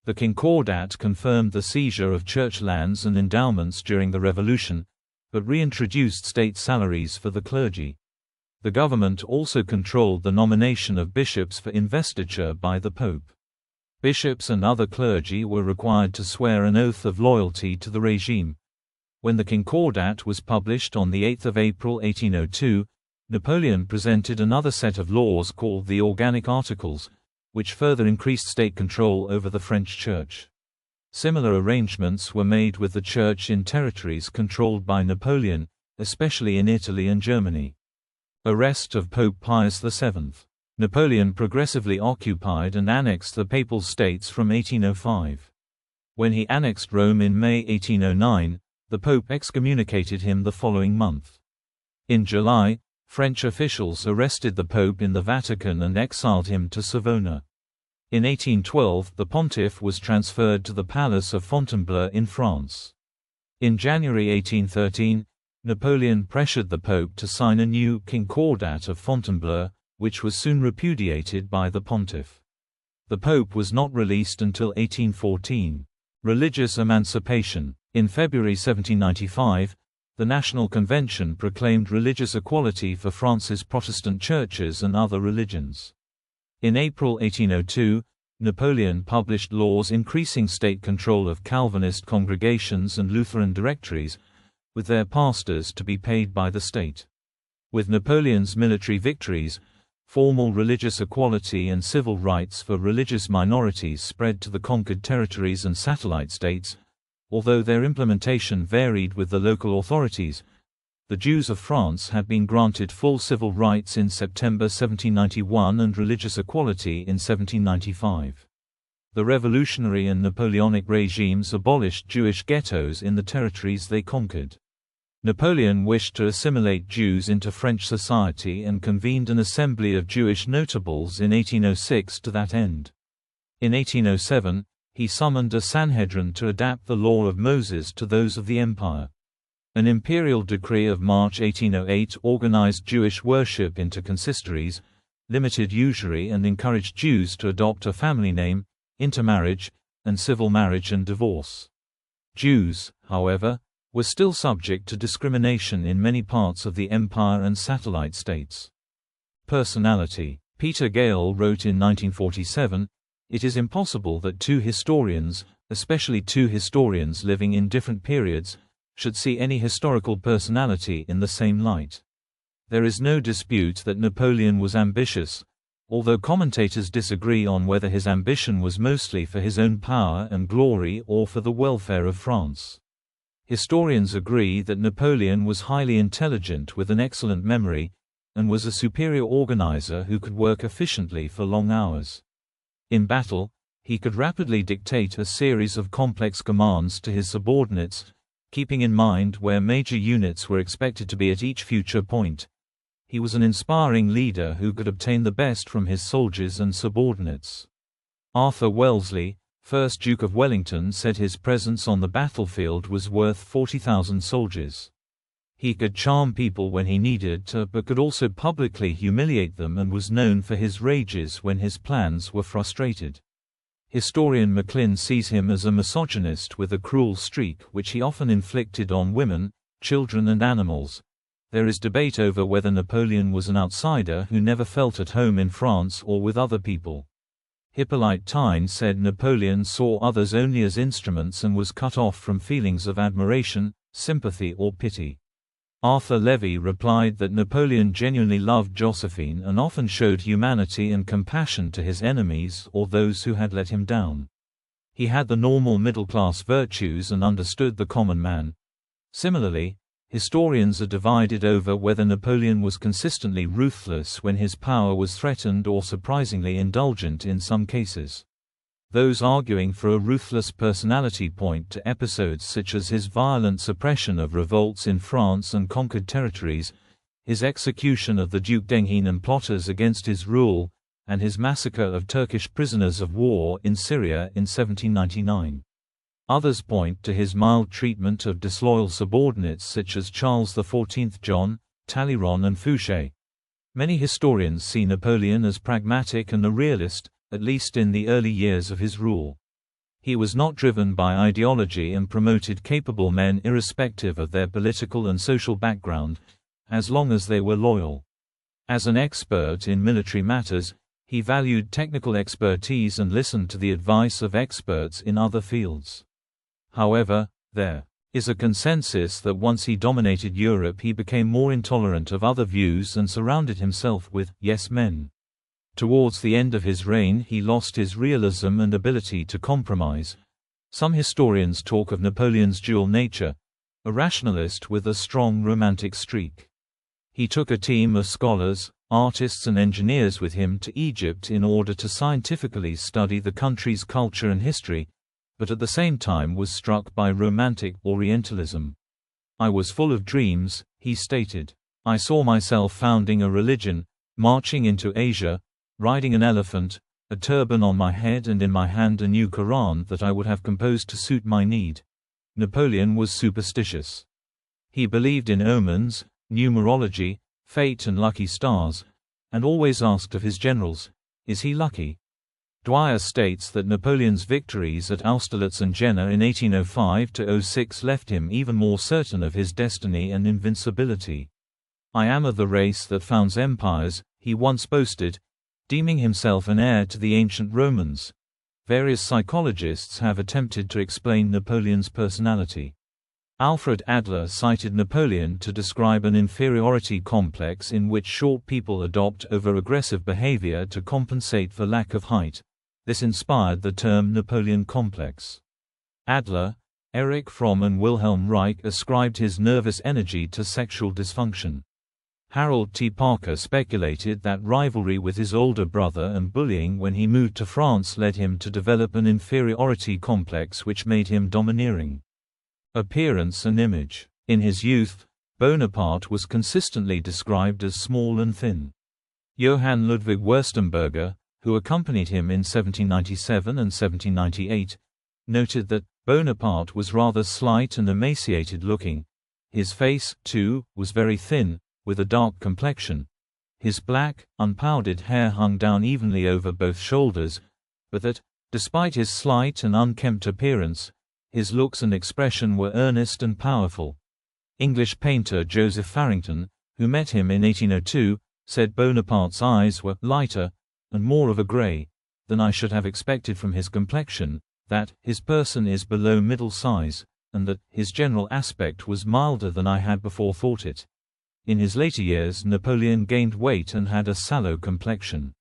The Concordat confirmed the seizure of church lands and endowments during the Revolution, but reintroduced state salaries for the clergy. The government also controlled the nomination of bishops for investiture by the Pope. Bishops and other clergy were required to swear an oath of loyalty to the regime. When the Concordat was published on 8 April 1802, Napoleon presented another set of laws called the Organic Articles, which further increased state control over the French Church. Similar arrangements were made with the Church in territories controlled by Napoleon, especially in Italy and Germany. Arrest of Pope Pius VII. Napoleon progressively occupied and annexed the Papal States from 1805. When he annexed Rome in May 1809, the Pope excommunicated him the following month. In July, French officials arrested the Pope in the Vatican and exiled him to Savona. In 1812, the pontiff was transferred to the Palace of Fontainebleau in France. In January 1813, Napoleon pressured the Pope to sign a new Concordat of Fontainebleau, which was soon repudiated by the pontiff. The Pope was not released until 1814. Religious emancipation. In February 1795, the National Convention proclaimed religious equality for France's Protestant churches and other religions. In April 1802, Napoleon published laws increasing state control of Calvinist congregations and Lutheran directories, with their pastors to be paid by the state. With Napoleon's military victories, formal religious equality and civil rights for religious minorities spread to the conquered territories and satellite states, although their implementation varied with the local authorities. The Jews of France had been granted full civil rights in September 1791 and religious equality in 1795. The revolutionary and Napoleonic regimes abolished Jewish ghettos in the territories they conquered. Napoleon wished to assimilate Jews into French society and convened an assembly of Jewish notables in 1806 to that end. In 1807, he summoned a Sanhedrin to adapt the law of Moses to those of the empire. An imperial decree of March 1808 organized Jewish worship into consistories, limited usury and encouraged Jews to adopt a family name, intermarriage, and civil marriage and divorce. Jews, however, were still subject to discrimination in many parts of the empire and satellite states. Personality. Peter Gale wrote in 1947, "It is impossible that two historians, especially two historians living in different periods, should see any historical personality in the same light. There is no dispute that Napoleon was ambitious, although commentators disagree on whether his ambition was mostly for his own power and glory or for the welfare of France. Historians agree that Napoleon was highly intelligent with an excellent memory, and was a superior organizer who could work efficiently for long hours. In battle, he could rapidly dictate a series of complex commands to his subordinates, keeping in mind where major units were expected to be at each future point. He was an inspiring leader who could obtain the best from his soldiers and subordinates. Arthur Wellesley, 1st Duke of Wellington, said his presence on the battlefield was worth 40,000 soldiers. He could charm people when he needed to, but could also publicly humiliate them, and was known for his rages when his plans were frustrated. Historian Macklin sees him as a misogynist with a cruel streak which he often inflicted on women, children and animals. There is debate over whether Napoleon was an outsider who never felt at home in France or with other people. Hippolyte Taine said Napoleon saw others only as instruments and was cut off from feelings of admiration, sympathy or pity. Arthur Levy replied that Napoleon genuinely loved Josephine and often showed humanity and compassion to his enemies or those who had let him down. He had the normal middle-class virtues and understood the common man. Similarly, historians are divided over whether Napoleon was consistently ruthless when his power was threatened or surprisingly indulgent in some cases. Those arguing for a ruthless personality point to episodes such as his violent suppression of revolts in France and conquered territories, his execution of the Duc d'Enghien and plotters against his rule, and his massacre of Turkish prisoners of war in Syria in 1799. Others point to his mild treatment of disloyal subordinates such as Charles XIV John, Talleyrand and Fouché. Many historians see Napoleon as pragmatic and a realist, at least in the early years of his rule. He was not driven by ideology and promoted capable men irrespective of their political and social background, as long as they were loyal. As an expert in military matters, he valued technical expertise and listened to the advice of experts in other fields. However, there is a consensus that once he dominated Europe he became more intolerant of other views and surrounded himself with yes men. Towards the end of his reign he lost his realism and ability to compromise. Some historians talk of Napoleon's dual nature, a rationalist with a strong romantic streak. He took a team of scholars, artists and engineers with him to Egypt in order to scientifically study the country's culture and history, but at the same time was struck by romantic Orientalism. "I was full of dreams," he stated. "I saw myself founding a religion, marching into Asia, riding an elephant, a turban on my head and in my hand a new Quran that I would have composed to suit my need." Napoleon was superstitious. He believed in omens, numerology, fate and lucky stars, and always asked of his generals, "Is he lucky?" Dwyer states that Napoleon's victories at Austerlitz and Jena in 1805–06 left him even more certain of his destiny and invincibility. "I am of the race that founds empires," he once boasted, deeming himself an heir to the ancient Romans. Various psychologists have attempted to explain Napoleon's personality. Alfred Adler cited Napoleon to describe an inferiority complex in which short people adopt over-aggressive behavior to compensate for lack of height. This inspired the term Napoleon complex. Adler, Erich Fromm and Wilhelm Reich ascribed his nervous energy to sexual dysfunction. Harold T. Parker speculated that rivalry with his older brother and bullying when he moved to France led him to develop an inferiority complex which made him domineering. Appearance and image. In his youth, Bonaparte was consistently described as small and thin. Johann Ludwig Wurstenberger, who accompanied him in 1797 and 1798, noted that Bonaparte was rather slight and emaciated-looking. His face, too, was very thin, with a dark complexion. His black, unpowdered hair hung down evenly over both shoulders, but that, despite his slight and unkempt appearance, his looks and expression were earnest and powerful. English painter Joseph Farrington, who met him in 1802, said Bonaparte's eyes were lighter, and more of a grey, than I should have expected from his complexion, that his person is below middle size, and that his general aspect was milder than I had before thought it. In his later years Napoleon gained weight and had a sallow complexion.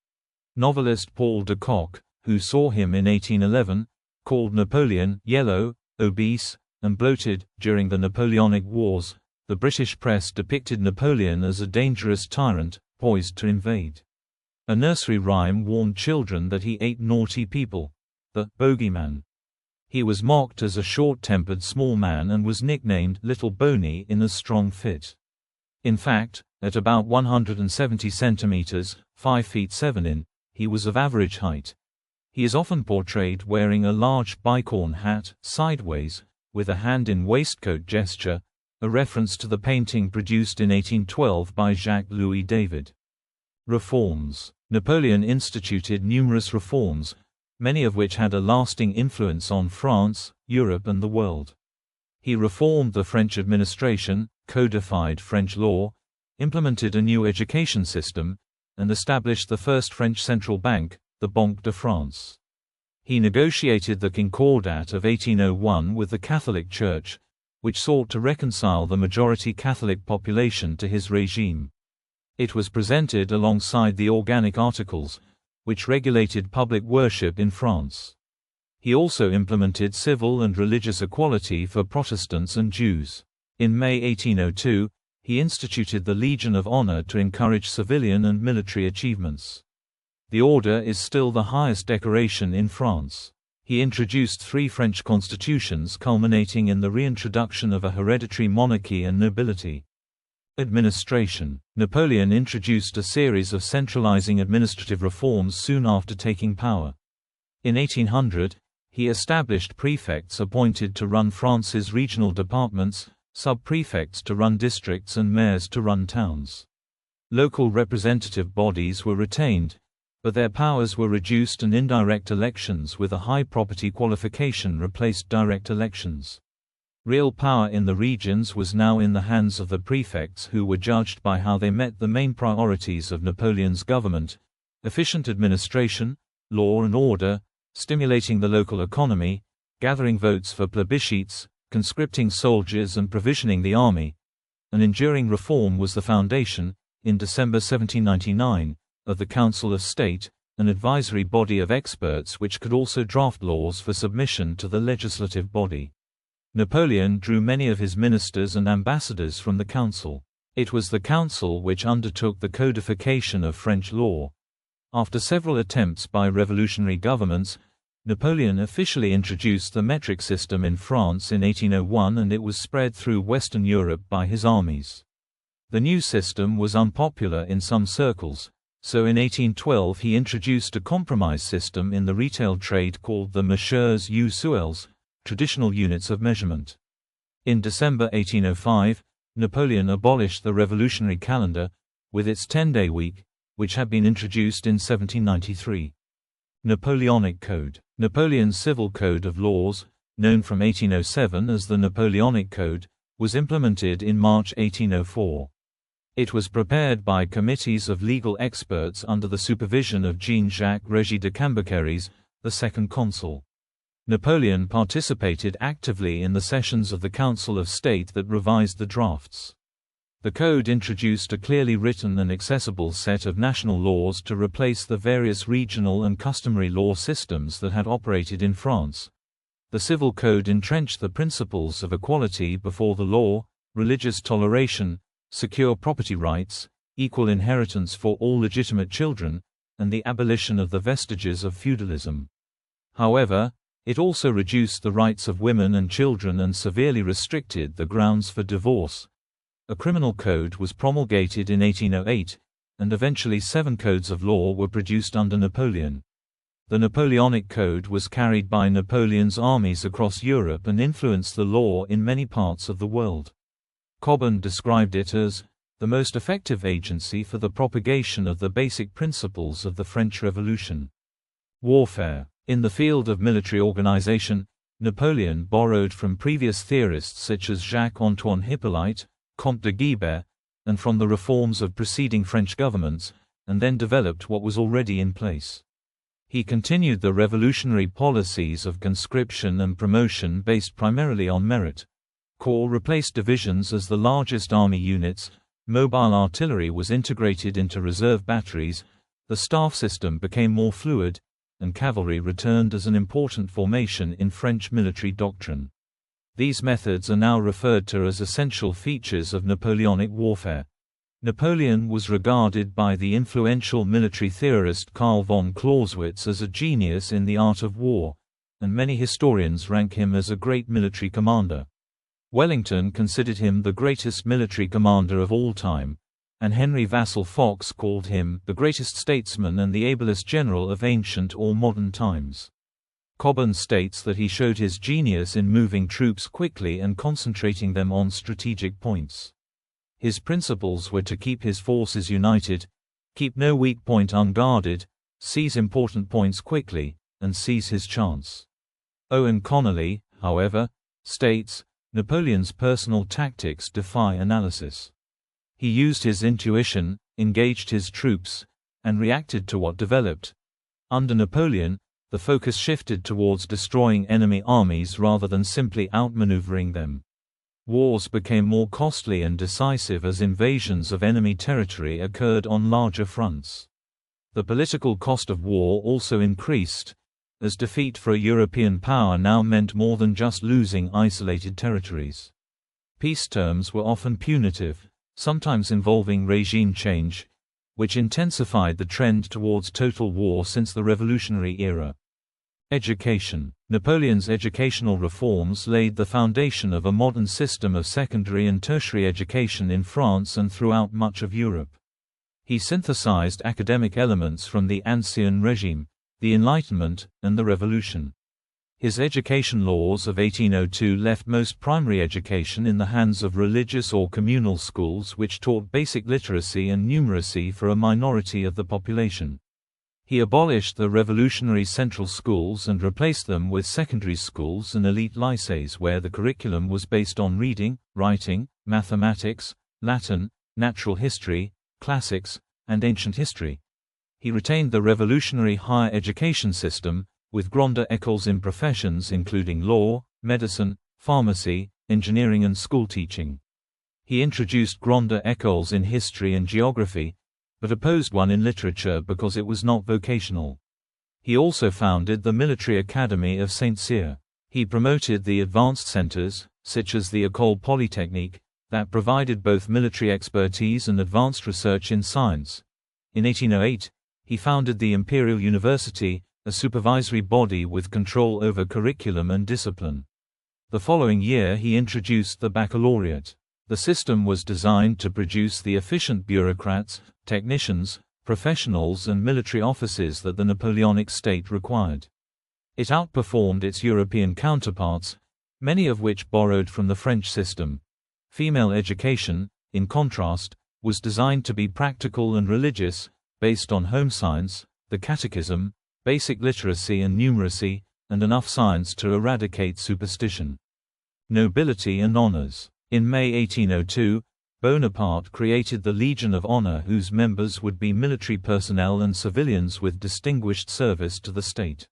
Novelist Paul de Kock, who saw him in 1811, called Napoleon yellow, obese, and bloated. During the Napoleonic Wars, the British press depicted Napoleon as a dangerous tyrant, poised to invade. A nursery rhyme warned children that he ate naughty people, the bogeyman. He was mocked as a short-tempered small man and was nicknamed Little Boney in a strong fit. In fact, at about 170 centimeters, 5 feet 7 in, he was of average height. He is often portrayed wearing a large bicorn hat, sideways, with a hand in waistcoat gesture, a reference to the painting produced in 1812 by Jacques-Louis David. Reforms. Napoleon instituted numerous reforms, many of which had a lasting influence on France, Europe and the world. He reformed the French administration, codified French law, implemented a new education system, and established the first French central bank, the Banque de France. He negotiated the Concordat of 1801 with the Catholic Church, which sought to reconcile the majority Catholic population to his regime. It was presented alongside the Organic Articles, which regulated public worship in France. He also implemented civil and religious equality for Protestants and Jews. In May 1802, he instituted the Legion of Honor to encourage civilian and military achievements. The order is still the highest decoration in France. He introduced 3 French constitutions culminating in the reintroduction of a hereditary monarchy and nobility. Administration. Napoleon introduced a series of centralizing administrative reforms soon after taking power. In 1800, he established prefects appointed to run France's regional departments, sub-prefects to run districts and mayors to run towns. Local representative bodies were retained, but their powers were reduced and indirect elections with a high property qualification replaced direct elections. Real power in the regions was now in the hands of the prefects, who were judged by how they met the main priorities of Napoleon's government: efficient administration, law and order, stimulating the local economy, gathering votes for plebiscites, conscripting soldiers and provisioning the army. An enduring reform was the foundation, in December 1799, of the Council of State, an advisory body of experts which could also draft laws for submission to the legislative body. Napoleon drew many of his ministers and ambassadors from the council. It was the council which undertook the codification of French law. After several attempts by revolutionary governments, Napoleon officially introduced the metric system in France in 1801, and it was spread through Western Europe by his armies. The new system was unpopular in some circles, so in 1812 he introduced a compromise system in the retail trade called the Messieurs Usuels, traditional units of measurement. In December 1805, Napoleon abolished the revolutionary calendar, with its 10-day week, which had been introduced in 1793. Napoleonic Code. Napoleon's civil code of laws, known from 1807 as the Napoleonic Code, was implemented in March 1804. It was prepared by committees of legal experts under the supervision of Jean-Jacques Régis de Cambaceres, the second consul. Napoleon participated actively in the sessions of the Council of State that revised the drafts. The code introduced a clearly written and accessible set of national laws to replace the various regional and customary law systems that had operated in France. The civil code entrenched the principles of equality before the law, religious toleration, secure property rights, equal inheritance for all legitimate children, and the abolition of the vestiges of feudalism. However, it also reduced the rights of women and children and severely restricted the grounds for divorce. A criminal code was promulgated in 1808, and eventually 7 codes of law were produced under Napoleon. The Napoleonic Code was carried by Napoleon's armies across Europe and influenced the law in many parts of the world. Cobban described it as the most effective agency for the propagation of the basic principles of the French Revolution. Warfare. In the field of military organization, Napoleon borrowed from previous theorists such as Jacques-Antoine Hippolyte, Comte de Guibert, and from the reforms of preceding French governments, and then developed what was already in place. He continued the revolutionary policies of conscription and promotion based primarily on merit. Corps replaced divisions as the largest army units, mobile artillery was integrated into reserve batteries, the staff system became more fluid, and cavalry returned as an important formation in French military doctrine. These methods are now referred to as essential features of Napoleonic warfare. Napoleon was regarded by the influential military theorist Karl von Clausewitz as a genius in the art of war, and many historians rank him as a great military commander. Wellington considered him the greatest military commander of all time, and Henry Vassall Fox called him the greatest statesman and the ablest general of ancient or modern times. Cobbon states that he showed his genius in moving troops quickly and concentrating them on strategic points. His principles were to keep his forces united, keep no weak point unguarded, seize important points quickly, and seize his chance. Owen Connolly, however, states, Napoleon's personal tactics defy analysis. He used his intuition, engaged his troops, and reacted to what developed. Under Napoleon, the focus shifted towards destroying enemy armies rather than simply outmaneuvering them. Wars became more costly and decisive as invasions of enemy territory occurred on larger fronts. The political cost of war also increased, as defeat for a European power now meant more than just losing isolated territories. Peace terms were often punitive, sometimes involving regime change, which intensified the trend towards total war since the Revolutionary era. Education. Napoleon's educational reforms laid the foundation of a modern system of secondary and tertiary education in France and throughout much of Europe. He synthesized academic elements from the Ancien Régime, the Enlightenment, and the Revolution. His education laws of 1802 left most primary education in the hands of religious or communal schools which taught basic literacy and numeracy for a minority of the population. He abolished the revolutionary central schools and replaced them with secondary schools and elite lycées where the curriculum was based on reading, writing, mathematics, Latin, natural history, classics, and ancient history. He retained the revolutionary higher education system, with grandes écoles in professions including law, medicine, pharmacy, engineering and school teaching. He introduced grandes écoles in history and geography, but opposed one in literature because it was not vocational. He also founded the Military Academy of Saint-Cyr. He promoted the advanced centers, such as the École Polytechnique, that provided both military expertise and advanced research in science. In 1808, he founded the Imperial University, a supervisory body with control over curriculum and discipline. The following year he introduced the baccalaureate. The system was designed to produce the efficient bureaucrats, technicians, professionals and military officers that the Napoleonic state required. It outperformed its European counterparts, many of which borrowed from the French system. Female education, in contrast, was designed to be practical and religious, based on home science, the catechism, basic literacy and numeracy, and enough science to eradicate superstition. Nobility and honors. In May 1802, Bonaparte created the Legion of Honor, whose members would be military personnel and civilians with distinguished service to the state.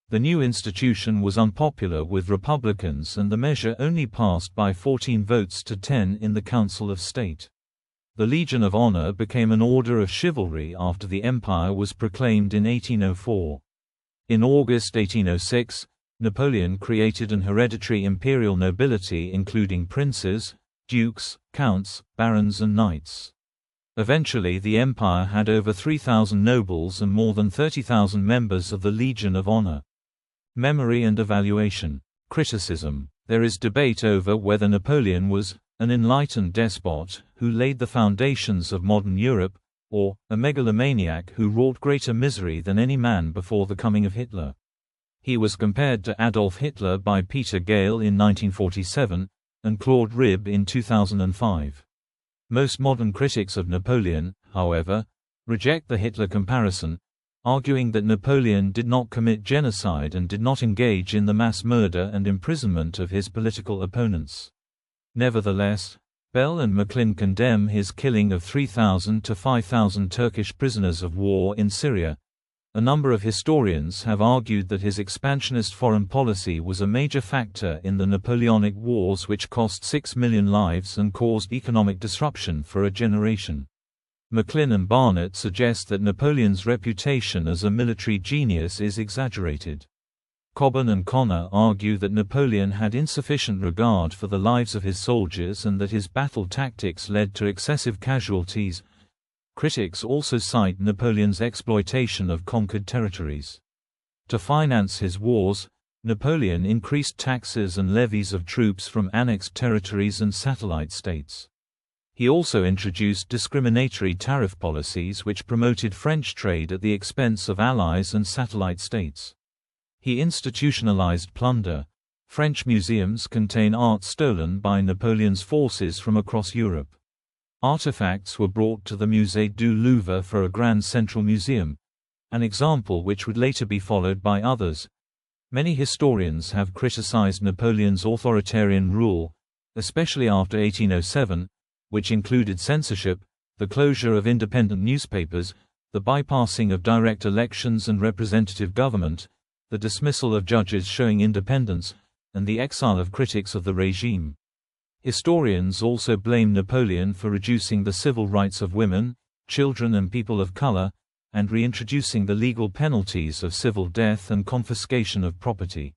The new institution was unpopular with Republicans and the measure only passed by 14 votes to 10 in the Council of State. The Legion of Honor became an order of chivalry after the Empire was proclaimed in 1804. In August 1806, Napoleon created an hereditary imperial nobility including princes, dukes, counts, barons and knights. Eventually the empire had over 3,000 nobles and more than 30,000 members of the Legion of Honor. Memory and evaluation. Criticism. There is debate over whether Napoleon was an enlightened despot who laid the foundations of modern Europe, or a megalomaniac who wrought greater misery than any man before the coming of Hitler. He was compared to Adolf Hitler by Peter Gale in 1947, and Claude Rib in 2005. Most modern critics of Napoleon, however, reject the Hitler comparison, arguing that Napoleon did not commit genocide and did not engage in the mass murder and imprisonment of his political opponents. Nevertheless, Bell and Macklin condemn his killing of 3,000 to 5,000 Turkish prisoners of war in Syria. A number of historians have argued that his expansionist foreign policy was a major factor in the Napoleonic Wars, which cost 6 million lives and caused economic disruption for a generation. Macklin and Barnett suggest that Napoleon's reputation as a military genius is exaggerated. Cobbon and Connor argue that Napoleon had insufficient regard for the lives of his soldiers and that his battle tactics led to excessive casualties. Critics also cite Napoleon's exploitation of conquered territories. To finance his wars, Napoleon increased taxes and levies of troops from annexed territories and satellite states. He also introduced discriminatory tariff policies which promoted French trade at the expense of allies and satellite states. He institutionalized plunder. French museums contain art stolen by Napoleon's forces from across Europe. Artifacts were brought to the Musée du Louvre for a Grand Central Museum, an example which would later be followed by others. Many historians have criticized Napoleon's authoritarian rule, especially after 1807, which included censorship, the closure of independent newspapers, the bypassing of direct elections and representative government, the dismissal of judges showing independence, and the exile of critics of the regime. Historians also blame Napoleon for reducing the civil rights of women, children and people of color, and reintroducing the legal penalties of civil death and confiscation of property.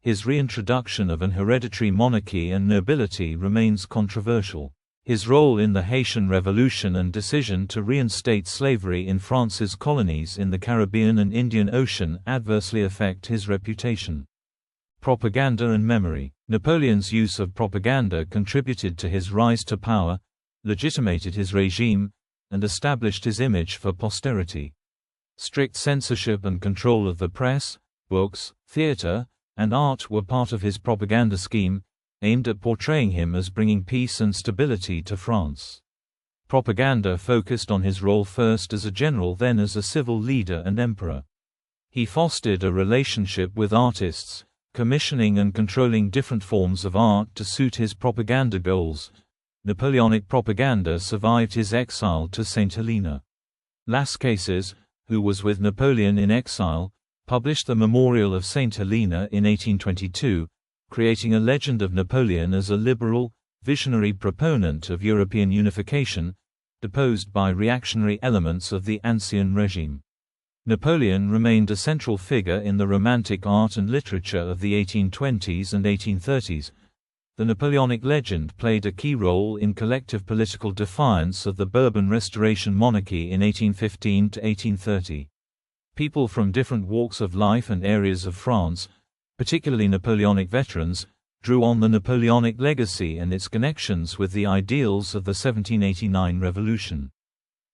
His reintroduction of an hereditary monarchy and nobility remains controversial. His role in the Haitian Revolution and decision to reinstate slavery in France's colonies in the Caribbean and Indian Ocean adversely affect his reputation. Propaganda and memory. Napoleon's use of propaganda contributed to his rise to power, legitimated his regime, and established his image for posterity. Strict censorship and control of the press, books, theater, and art were part of his propaganda scheme, aimed at portraying him as bringing peace and stability to France. Propaganda focused on his role first as a general, then as a civil leader and emperor. He fostered a relationship with artists, commissioning and controlling different forms of art to suit his propaganda goals. Napoleonic propaganda survived his exile to St. Helena. Las Cases, who was with Napoleon in exile, published the Memorial of St. Helena in 1822, creating a legend of Napoleon as a liberal, visionary proponent of European unification, deposed by reactionary elements of the Ancien regime. Napoleon remained a central figure in the Romantic art and literature of the 1820s and 1830s. The Napoleonic legend played a key role in collective political defiance of the Bourbon Restoration monarchy in 1815 to 1830. People from different walks of life and areas of France, particularly Napoleonic veterans, drew on the Napoleonic legacy and its connections with the ideals of the 1789 revolution.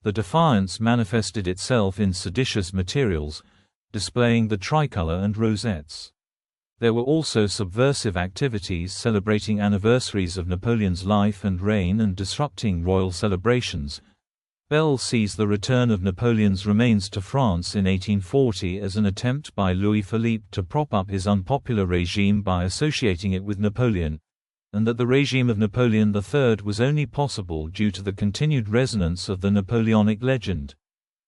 The defiance manifested itself in seditious materials, displaying the tricolour and rosettes. There were also subversive activities celebrating anniversaries of Napoleon's life and reign and disrupting royal celebrations. Bell sees the return of Napoleon's remains to France in 1840 as an attempt by Louis-Philippe to prop up his unpopular regime by associating it with Napoleon, and that the regime of Napoleon III was only possible due to the continued resonance of the Napoleonic legend.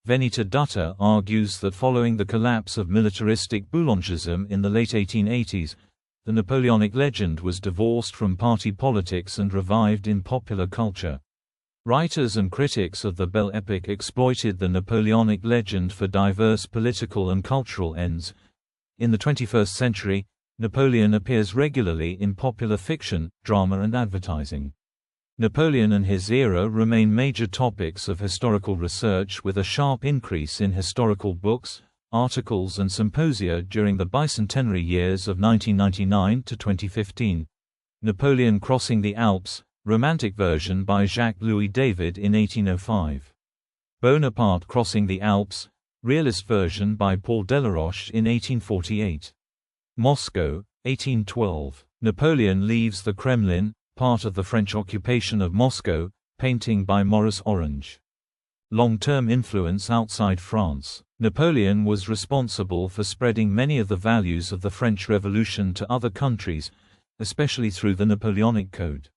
Venita Dutta argues that following the collapse of militaristic Boulangism in the late 1880s, the Napoleonic legend was divorced from party politics and revived in popular culture. Writers and critics of the Belle epoque exploited the Napoleonic legend for diverse political and cultural ends. In the 21st century, Napoleon appears regularly in popular fiction, drama and advertising. Napoleon and his era remain major topics of historical research, with a sharp increase in historical books, articles and symposia during the bicentenary years of 1999 to 2015. Napoleon Crossing the Alps, Romantic version by Jacques-Louis David in 1805. Bonaparte Crossing the Alps, Realist version by Paul Delaroche in 1848. Moscow, 1812. Napoleon leaves the Kremlin, part of the French occupation of Moscow, painting by Maurice Orange. Long-term influence outside France. Napoleon was responsible for spreading many of the values of the French Revolution to other countries, especially through the Napoleonic Code.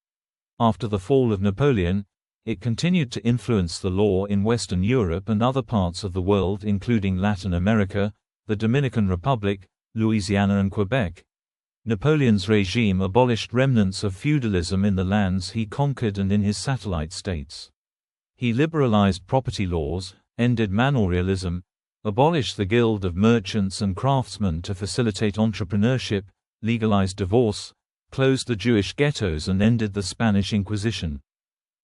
After the fall of Napoleon, it continued to influence the law in Western Europe and other parts of the world, including Latin America, the Dominican Republic, Louisiana and Quebec. Napoleon's regime abolished remnants of feudalism in the lands he conquered and in his satellite states. He liberalized property laws, ended manorialism, abolished the Guild of Merchants and Craftsmen to facilitate entrepreneurship, legalized divorce, closed the Jewish ghettos and ended the Spanish Inquisition.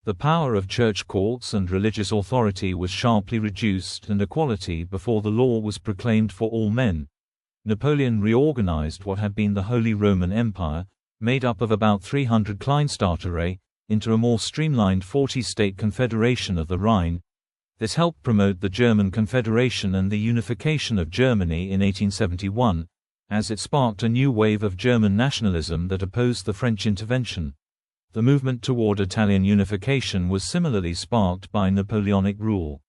The power of church courts and religious authority was sharply reduced and equality before the law was proclaimed for all men. Napoleon reorganized what had been the Holy Roman Empire, made up of about 300 Kleinstaaterei, into a more streamlined 40-state confederation of the Rhine. This helped promote the German Confederation and the unification of Germany in 1871, as it sparked a new wave of German nationalism that opposed the French intervention. The movement toward Italian unification was similarly sparked by Napoleonic rule.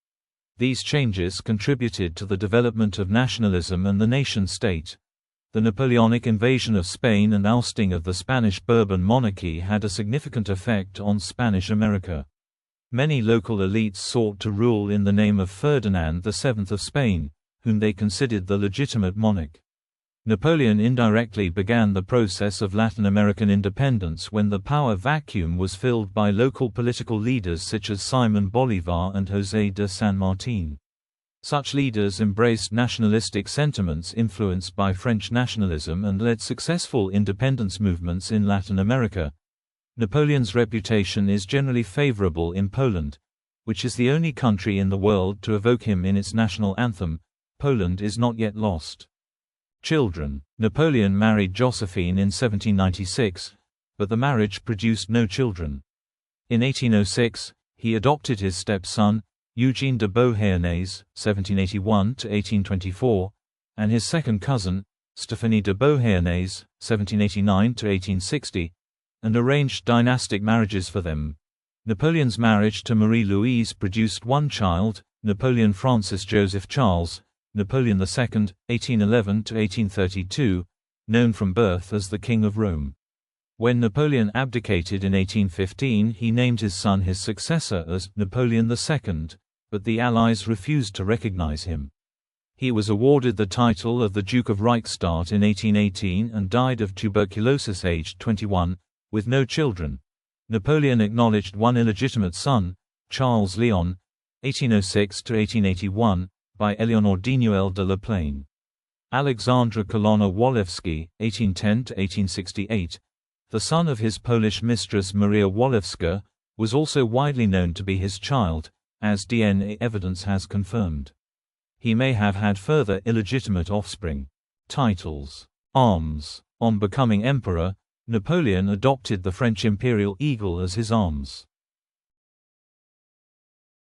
These changes contributed to the development of nationalism and the nation-state. The Napoleonic invasion of Spain and ousting of the Spanish Bourbon monarchy had a significant effect on Spanish America. Many local elites sought to rule in the name of Ferdinand VII of Spain, whom they considered the legitimate monarch. Napoleon indirectly began the process of Latin American independence when the power vacuum was filled by local political leaders such as Simón Bolívar and José de San Martín. Such leaders embraced nationalistic sentiments influenced by French nationalism and led successful independence movements in Latin America. Napoleon's reputation is generally favorable in Poland, which is the only country in the world to evoke him in its national anthem. Poland is not yet lost. Children. Napoleon married Josephine in 1796, but the marriage produced no children. In 1806, he adopted his stepson, Eugene de Beauharnais (1781–1824), and his second cousin, Stéphanie de Beauharnais (1789–1860), and arranged dynastic marriages for them. Napoleon's marriage to Marie-Louise produced one child, Napoleon Francis Joseph Charles, Napoleon II (1811–1832), known from birth as the King of Rome. When Napoleon abdicated in 1815, he named his son his successor as Napoleon II, but the Allies refused to recognize him. He was awarded the title of the Duke of Reichstadt in 1818 and died of tuberculosis aged 21, with no children. Napoleon acknowledged one illegitimate son, Charles Léon, 1806–1881, by Éléonore Dignoel de la Plaine. Alexandre Colonna Walewski, 1810–1868, the son of his Polish mistress Maria Walewska, was also widely known to be his child, as DNA evidence has confirmed. He may have had further illegitimate offspring. Titles. Arms. On becoming emperor, Napoleon adopted the French imperial eagle as his arms.